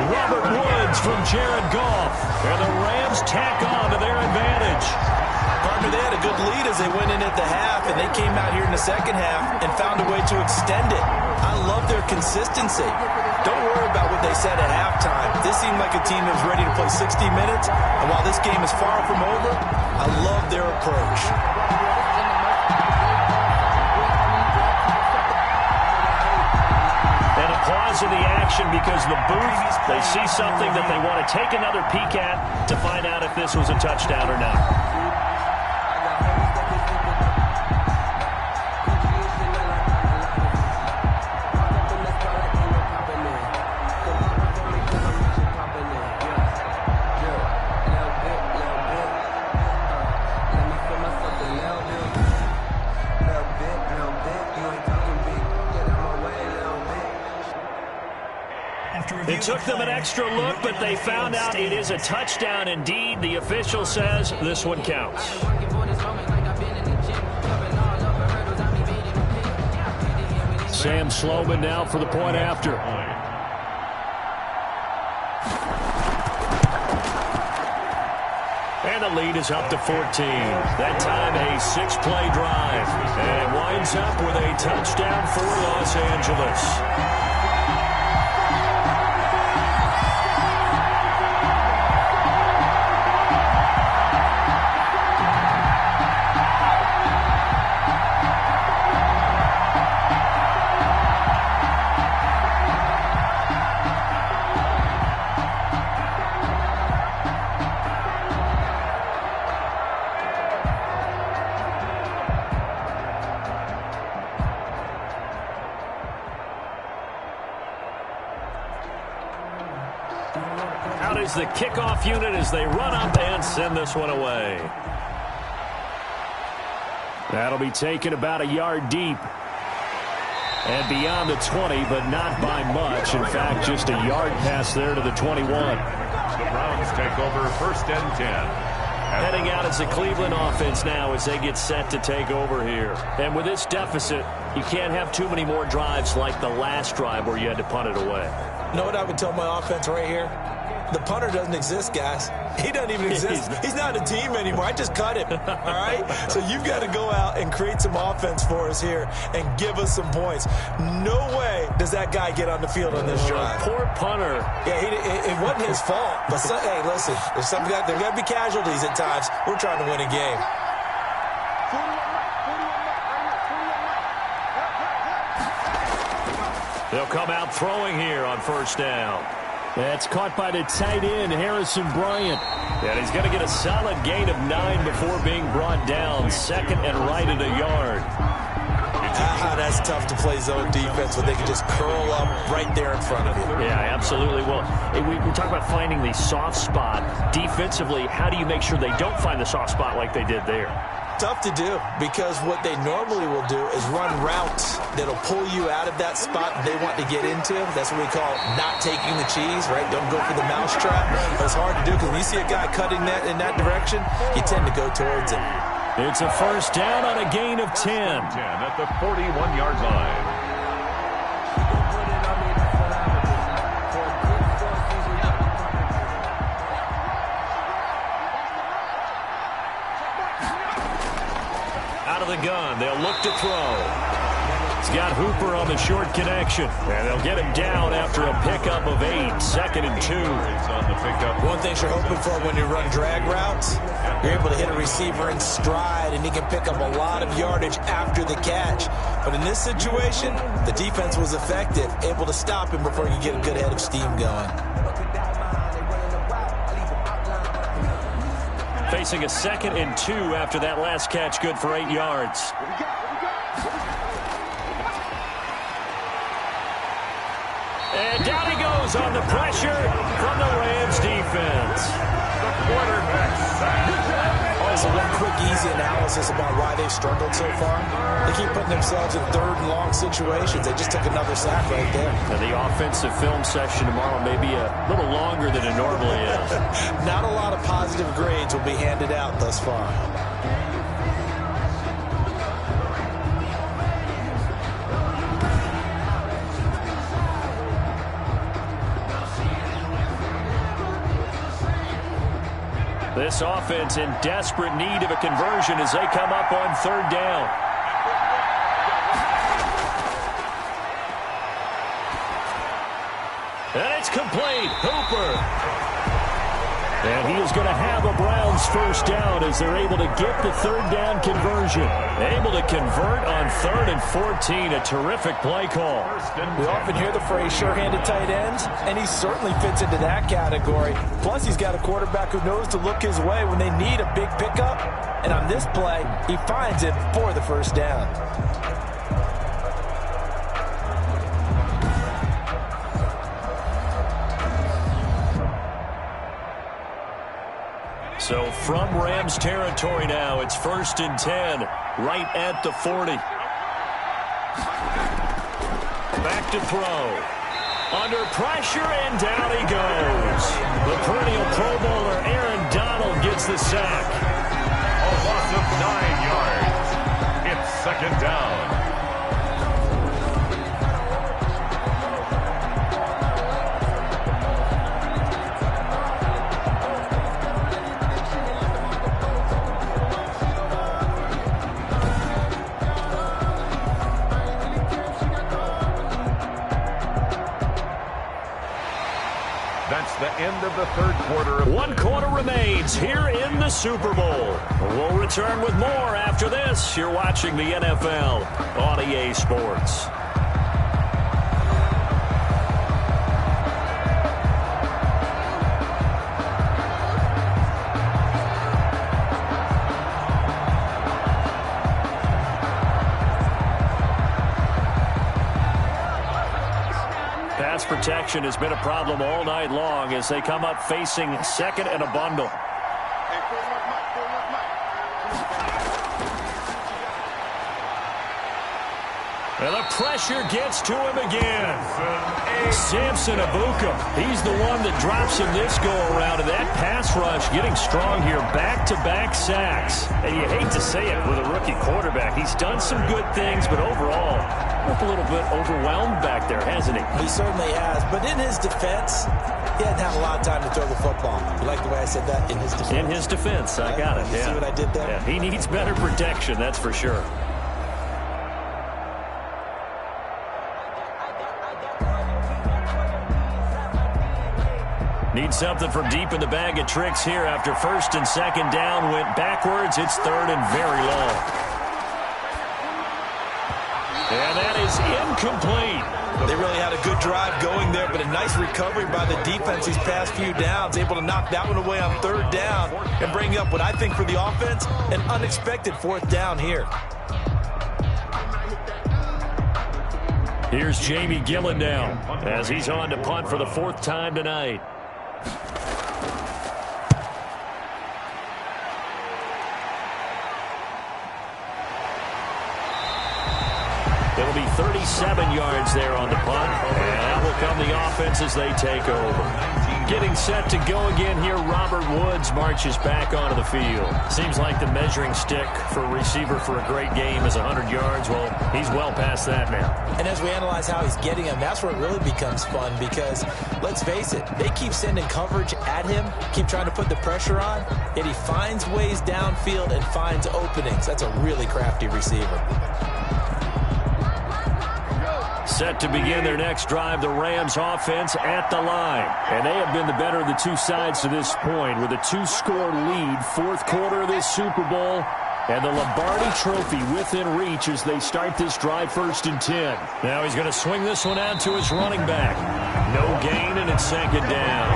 Robert Woods from Jared Goff. And the Rams tack on to their advantage. Partner, they had a good lead as they went in at the half, and they came out here in the second half and found a way to extend it. I love their consistency. Don't worry about what they said at halftime. This seemed like a team that was ready to play 60 minutes, and while this game is far from over, I love their approach. Pause in the action because the booth, they see something that they want to take another peek at to find out if this was a touchdown or not. It took them an extra look, but they found out it is a touchdown indeed. The official says this one counts. Sam Sloman now for the point after. And the lead is up to 14. That time a 6-play drive. And it winds up with a touchdown for Los Angeles. Out is the kickoff unit as they run up and send this one away. That'll be taken about a yard deep. And beyond the 20, but not by much. In fact, just a yard pass there to the 21. The Browns take over 1st and 10. Heading out is the Cleveland offense now as they get set to take over here. And with this deficit, you can't have too many more drives like the last drive where you had to punt it away. You know what I would tell my offense right here? The punter doesn't exist, guys. He doesn't even exist. He's not a team anymore. I just cut him, all right? So you've got to go out and create some offense for us here and give us some points. No way does that guy get on the field on this drive. Poor punter. Yeah, it wasn't his fault. But, hey, listen, there's got to be casualties at times. We're trying to win a game. They'll come out throwing here on 1st down. That's caught by the tight end, Harrison Bryant. And he's going to get a solid gain of 9 before being brought down. 2nd and right at a yard. That's tough to play zone defense when they can just curl up right there in front of you. Yeah, absolutely. Well, we talk about finding the soft spot. Defensively, how do you make sure they don't find the soft spot like they did there? Tough to do because what they normally will do is run routes that'll pull you out of that spot they want to get into. That's what we call not taking the cheese, right? Don't go for the mousetrap. But it's hard to do because when you see a guy cutting that in that direction, you tend to go towards him. It's a 1st down on a gain of 10. 10 at the 41-yard line. Out of the gun, they'll look to throw. He's got Hooper on the short connection. And they'll get him down after a pickup of 8. 2nd and 2. On the pickup. One thing you're hoping for when you run drag routes, you're able to hit a receiver in stride, and he can pick up a lot of yardage after the catch. But in this situation, the defense was effective, able to stop him before you get a good head of steam going. Facing a 2nd and 2 after that last catch, good for 8 yards. And down he goes on the pressure from the Rams defense. The quarterback sack. Also, one quick, easy analysis about why they've struggled so far. They keep putting themselves in 3rd and long situations. They just took another sack right there. Now, the offensive film session tomorrow may be a little longer than it normally is. Not a lot of positive grades will be handed out thus far. This offense in desperate need of a conversion as they come up on 3rd down. And it's complete. Hooper. And he is going to have a Browns 1st down as they're able to get the 3rd down conversion. Able to convert on 3rd and 14. A terrific play call. We often hear the phrase sure-handed tight ends, and he certainly fits into that category. Plus, he's got a quarterback who knows to look his way when they need a big pickup. And on this play, he finds it for the 1st down. So from Rams territory now, it's 1st and 10, right at the 40. Back to throw. Under pressure, and down he goes. The perennial Pro Bowler Aaron Donald gets the sack. A loss of 9 yards. It's 2nd down. the end of the third quarter. One quarter remains here in the Super Bowl. We'll return with more after this. You're watching the NFL on EA Sports. Pass protection has been a problem all night long as they come up facing second and a bundle. And the pressure gets to him again. Samson Abuka, he's the one that drops him this go-around. And that pass rush getting strong here, back-to-back sacks. And you hate to say it with a rookie quarterback. He's done some good things, but overall, looked a little bit overwhelmed back there, hasn't he? He certainly has. But in his defense, he hadn't had a lot of time to throw the football. You like the way I said that? In his defense. In his defense, I got it. You see what I did there? Yeah, he needs better protection, that's for sure. Need something from deep in the bag of tricks here after first and second down went backwards. It's third and very long. And that is incomplete. They really had a good drive going there, but a nice recovery by the defense these past few downs. Able to knock that one away on third down and bring up what I think for the offense, an unexpected fourth down here. Here's Jamie Gillen as he's on to punt for the fourth time tonight. It'll be 37 yards there on the punt, and that will come the offense as they take over. Getting set to go again here, Robert Woods marches back onto the field. Seems like the measuring stick for a receiver for a great game is 100 yards. Well, he's well past that now. And as we analyze how he's getting them, that's where it really becomes fun because, let's face it, they keep sending coverage at him, keep trying to put the pressure on, yet he finds ways downfield and finds openings. That's a really crafty receiver. Set to begin their next drive, the Rams offense at the line. And they have been the better of the two sides to this point with a two-score lead, fourth quarter of this Super Bowl. And the Lombardi Trophy within reach as they start this drive, 1st and 10. Now he's going to swing this one out to his running back. No gain, and it's second down.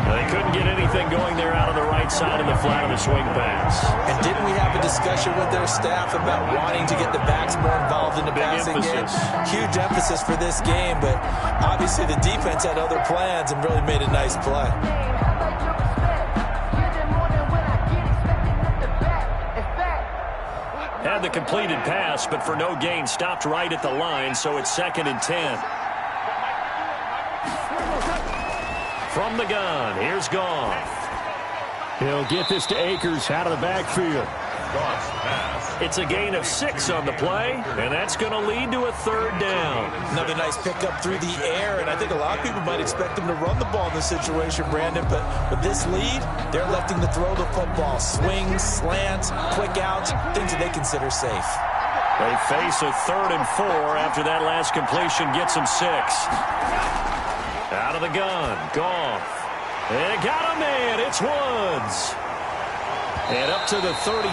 They couldn't get anything going there out on the right side of the flat of the swing pass. And didn't we have a discussion with their staff about wanting to get the backs more involved in the passing game? Huge emphasis for this game, but obviously the defense had other plans and really made a nice play. Had the completed pass, but for no gain, stopped right at the line, so it's 2nd and 10. From the gun, here's Goff. He'll get this to Akers out of the backfield. It's a gain of 6 on the play, and that's going to lead to a third down. Another nice pickup through the air, and I think a lot of people might expect him to run the ball in this situation, Brandon, but with this lead, they're electing to throw the football. Swings, slants, quick outs, things that they consider safe. They face a 3rd and 4 after that last completion gets them 6. Out of the gun, Goff. They got a man, it's Woods. And up to the 35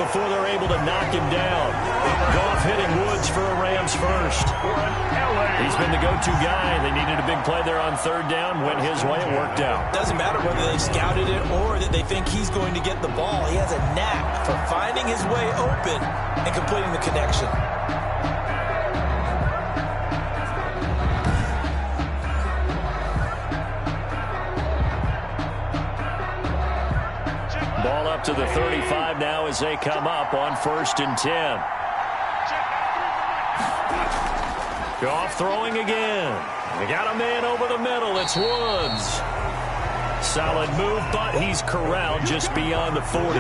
before they're able to knock him down. Goff hitting Woods for a Rams first. He's been the go-to guy. They needed a big play there on 3rd down. Went his way, it worked out. Doesn't matter whether they scouted it or that they think he's going to get the ball. He has a knack for finding his way open and completing the connection. Ball up to the 35 now as they come up on 1st and 10. Goff throwing again. They got a man over the middle. It's Woods. Solid move, but he's corralled just beyond the 40.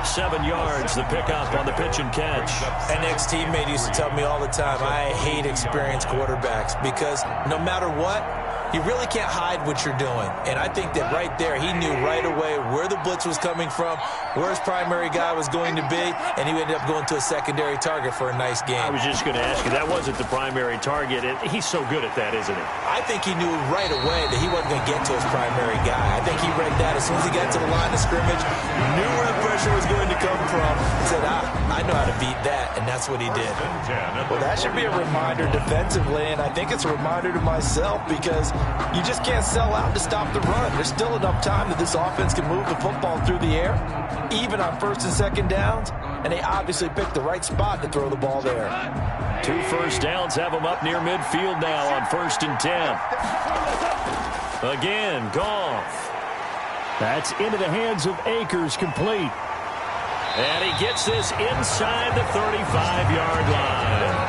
7 yards, the pickup on the pitch and catch. An ex-teammate used to tell me all the time, I hate experienced quarterbacks because no matter what, You really can't hide what you're doing. And I think that right there, he knew right away where the blitz was coming from, where his primary guy was going to be, and he ended up going to a secondary target for a nice game. I was just going to ask you, that wasn't the primary target. He's so good at that, isn't he? I think he knew right away that he wasn't going to get to his primary guy. I think he read that as soon as he got to the line of scrimmage, knew where the pressure was going to come from, and said, I know how to beat that, and that's what he did. Well, that should be a reminder defensively, and I think it's a reminder to myself because you just can't sell out to stop the run. There's still enough time that this offense can move the football through the air, even on first and second downs, and they obviously picked the right spot to throw the ball there. 2 first downs have them up near midfield now on 1st and 10. Again, Goff. That's into the hands of Akers, complete. And he gets this inside the 35-yard line.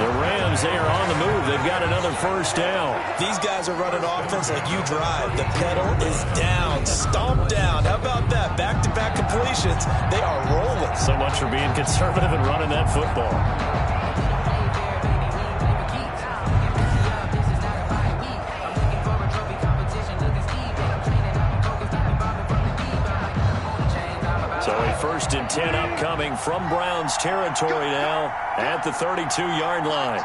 The Rams, they are on the move. They've got another first down. These guys are running offense like you drive. The pedal is down, stomped down. How about that? Back-to-back completions. They are rolling. So much for being conservative and running that football. So a 1st and 10 upcoming from Browns territory now at the 32-yard line.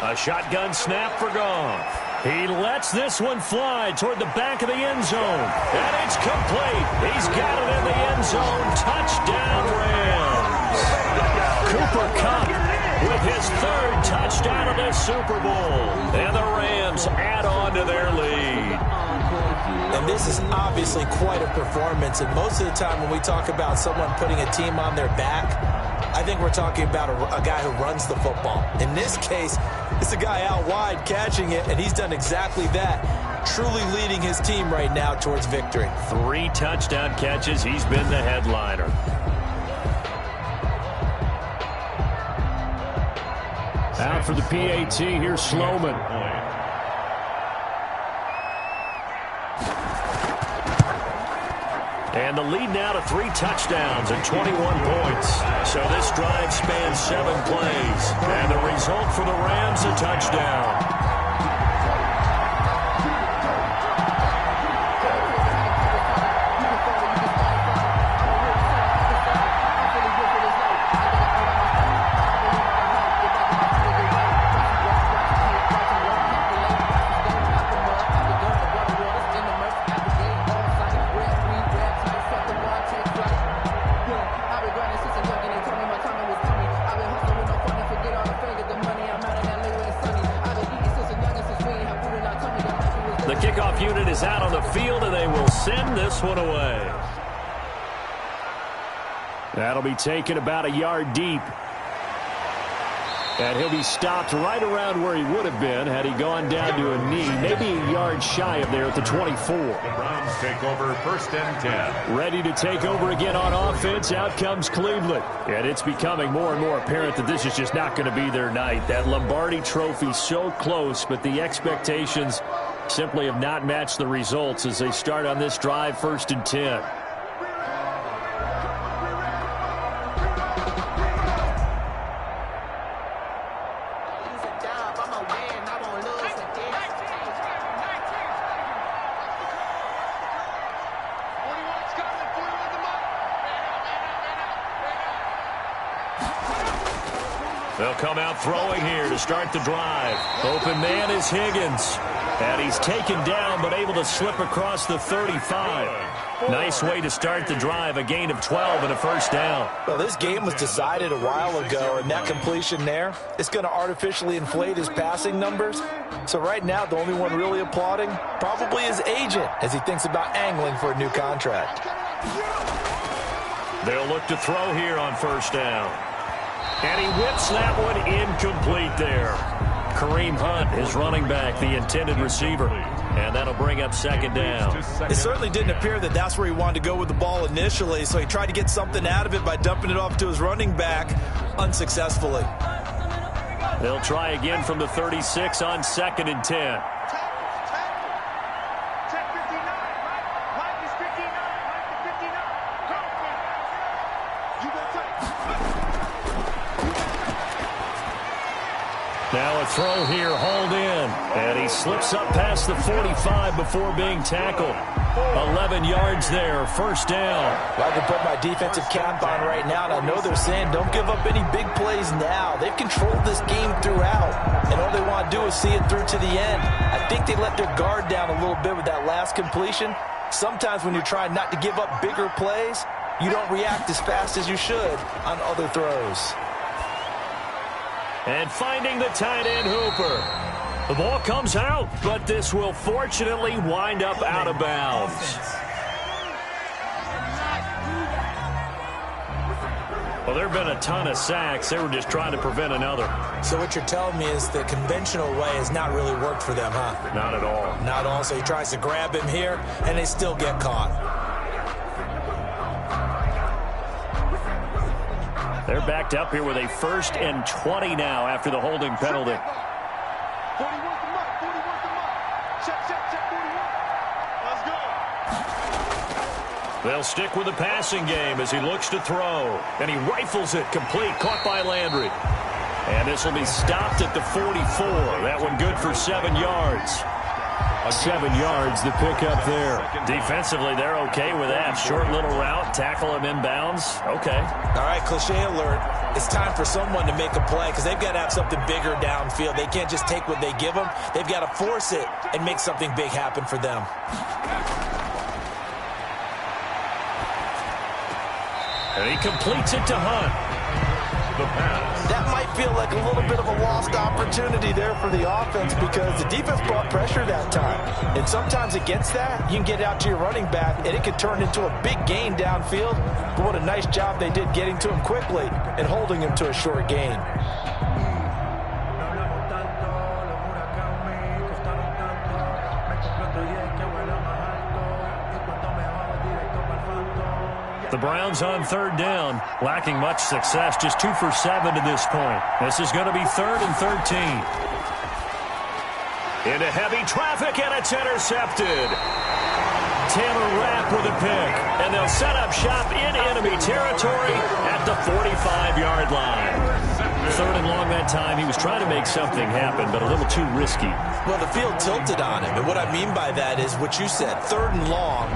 A shotgun snap for Goff. He lets this one fly toward the back of the end zone. And it's complete. He's got it in the end zone. Touchdown, Rams. Cooper Kupp with his 3rd touchdown of this Super Bowl. And the Rams add on to their lead. And this is obviously quite a performance. And most of the time when we talk about someone putting a team on their back, I think we're talking about a guy who runs the football. In this case, it's a guy out wide catching it, and he's done exactly that, truly leading his team right now towards victory. 3 touchdown catches. He's been the headliner. Out for the PAT, here's Sloman. And the lead now to 3 touchdowns and 21 points. So this drive spans 7 plays. And the result for the Rams, a touchdown. Kickoff unit is out on the field, and they will send this one away. That'll be taken about a yard deep. And he'll be stopped right around where he would have been had he gone down to a knee, maybe a yard shy of there at the 24. The Browns take over 1st and 10. Ready to take over again on offense. Out comes Cleveland. And it's becoming more and more apparent that this is just not going to be their night. That Lombardi trophy so close, but the expectations simply have not matched the results as they start on this drive 1st and 10. They'll come out throwing here to start the drive. Open man is Higgins. And he's taken down but able to slip across the 35. Nice way to start the drive. A gain of 12 and a first down. Well, this game was decided a while ago, and that completion there, it's going to artificially inflate his passing numbers. So right now, the only one really applauding probably his agent as he thinks about angling for a new contract. They'll look to throw here on first down. And he whips that one incomplete there. Kareem Hunt, his running back, the intended receiver. And that'll bring up second down. It certainly didn't appear that that's where he wanted to go with the ball initially, so he tried to get something out of it by dumping it off to his running back unsuccessfully. They'll try again from the 36 on 2nd and 10. Now a throw here, hauled in. And he slips up past the 45 before being tackled. 11 yards there, first down. Well, I can put my defensive cap on right now, and I know they're saying don't give up any big plays now. They've controlled this game throughout, and all they want to do is see it through to the end. I think they let their guard down a little bit with that last completion. Sometimes when you're trying not to give up bigger plays, you don't react as fast as you should on other throws. And finding the tight end Hooper. The ball comes out, but this will fortunately wind up out of bounds. Well, there have been a ton of sacks. They were just trying to prevent another. So what you're telling me is the conventional way has not really worked for them, huh? Not at all. Not at all. So he tries to grab him here, and they still get caught. They're backed up here with a 1st and 20 now after the holding penalty. 41 to mark, 41 to mark. Check, 41. Let's go. They'll stick with the passing game as he looks to throw. And he rifles it complete, caught by Landry. And this will be stopped at the 44. That one good for 7 yards. 7 yards, the pickup there. Defensively, they're okay with that. Short little route, tackle him inbounds. Okay. All right, cliche alert. It's time for someone to make a play because they've got to have something bigger downfield. They can't just take what they give them. They've got to force it and make something big happen for them. And he completes it to Hunt. The pass. That might feel like a little bit of a lost opportunity there for the offense because the defense brought pressure that time. And sometimes against that, you can get out to your running back, and it could turn into a big gain downfield. But what a nice job they did getting to him quickly and holding him to a short gain. The Browns on 3rd down, lacking much success, just 2 for 7 to this point. This is going to be 3rd and 13. Into heavy traffic, and it's intercepted. Taylor Rapp with a pick, and they'll set up shop in enemy territory at the 45-yard line. 3rd and long that time. He was trying to make something happen, but a little too risky. Well, the field tilted on him, and what I mean by that is what you said, 3rd and long.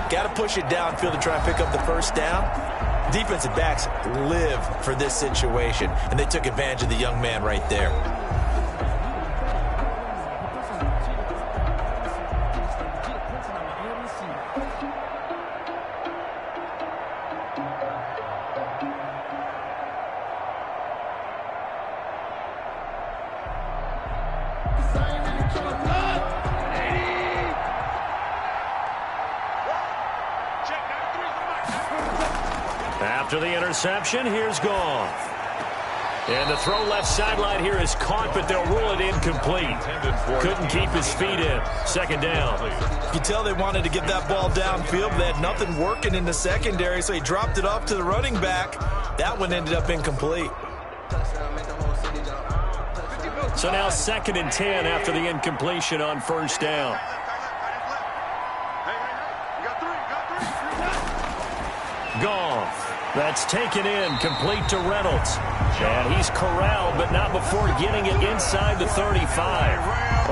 Got to push it downfield to try and pick up the first down. Defensive backs live for this situation, and they took advantage of the young man right there. After the interception, here's Goff. And the throw left sideline here is caught, but they'll rule it incomplete. Couldn't keep his feet in. 2nd down. You tell they wanted to get that ball downfield, but they had nothing working in the secondary, so he dropped it off to the running back. That one ended up incomplete. So now 2nd and 10 after the incompletion on 1st down. Goff. That's taken in, complete to Reynolds. And he's corralled, but not before getting it inside the 35.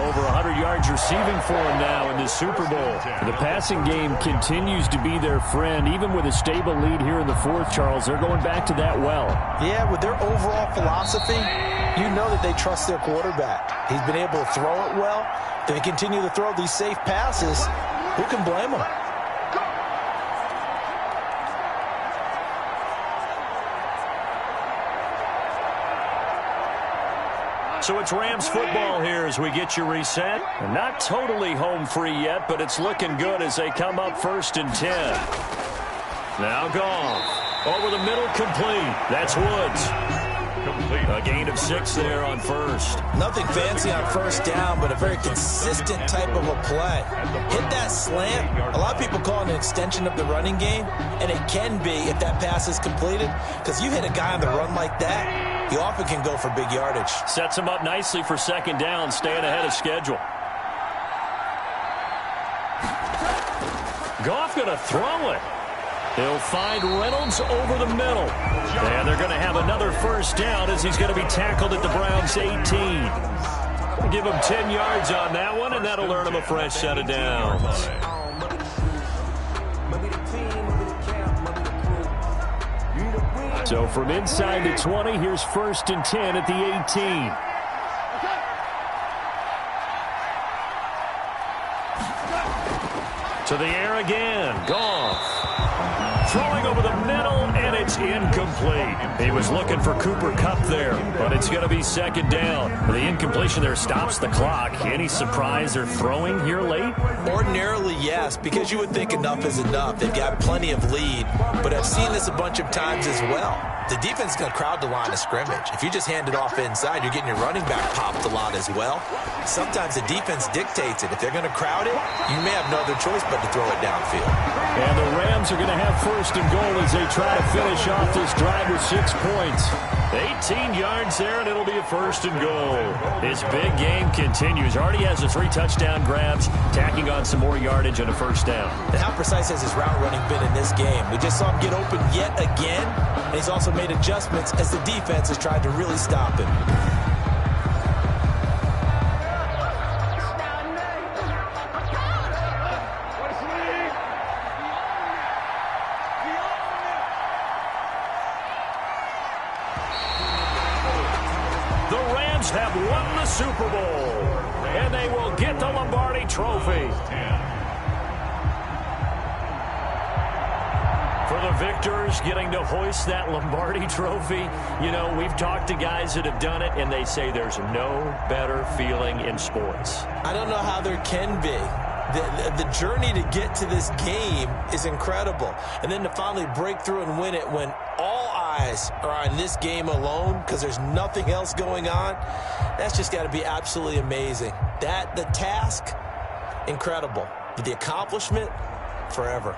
Over 100 yards receiving for him now in the Super Bowl. The passing game continues to be their friend. Even with a stable lead here in the 4th, Charles, they're going back to that well. Yeah, with their overall philosophy, you know that they trust their quarterback. He's been able to throw it well. If they continue to throw these safe passes, who can blame them? So it's Rams football here as we get you reset. Not totally home free yet, but it's looking good as they come up 1st and 10. Now Goff. Over the middle, complete. That's Woods. Complete. A gain of 6 there on 1st. Nothing fancy on 1st down, but a very consistent type of a play. Hit that slant. A lot of people call it an extension of the running game, and it can be if that pass is completed, because you hit a guy on the run like that, he often can go for big yardage. Sets him up nicely for 2nd down, staying ahead of schedule. Goff going to throw it. He'll find Reynolds over the middle. And they're going to have another first down as he's going to be tackled at the Browns' 18. Give him 10 yards on that one, and that'll earn him a fresh set of downs. So from inside the 20, here's 1st and 10 at the 18. To the air again. Goff. Throwing over the middle, and it's incomplete. He was looking for Cooper Kupp there, but it's going to be 2nd down. The incompletion there stops the clock. Any surprise they're throwing here late? Ordinarily, yes, because you would think enough is enough. They've got plenty of lead, but I've seen this a bunch of times as well. The defense is going to crowd the line of scrimmage. If you just hand it off inside, you're getting your running back popped a lot as well. Sometimes the defense dictates it. If they're going to crowd it, you may have no other choice but to throw it downfield. And the Rams are going to have 1st and goal as they try to finish off this drive with 6 points. 18 yards there, and it'll be a 1st and goal. His big game continues. Already has the 3 touchdown grabs, tacking on some more yardage and a 1st down. And how precise has his route running been in this game? We just saw him get open yet again, and he's also made adjustments as the defense has tried to really stop him. Have won the Super Bowl, and they will get the Lombardi Trophy. For the victors, getting to hoist that Lombardi Trophy, you know, we've talked to guys that have done it, and they say there's no better feeling in sports. I don't know how there can be. The journey to get to this game is incredible. And then to finally break through and win it when all eyes are on this game alone because there's nothing else going on, that's just got to be absolutely amazing. The task, incredible. But the accomplishment, forever.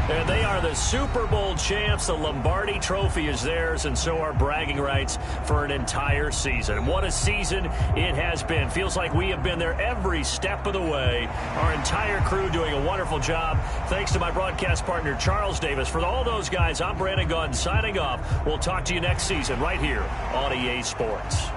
And they are the Super Bowl champs. The Lombardi Trophy is theirs, and so are bragging rights for an entire season. What a season it has been. Feels like we have been there every step of the way. Our entire crew doing a wonderful job. Thanks to my broadcast partner, Charles Davis. For all those guys, I'm Brandon Gunn signing off. We'll talk to you next season right here on EA Sports.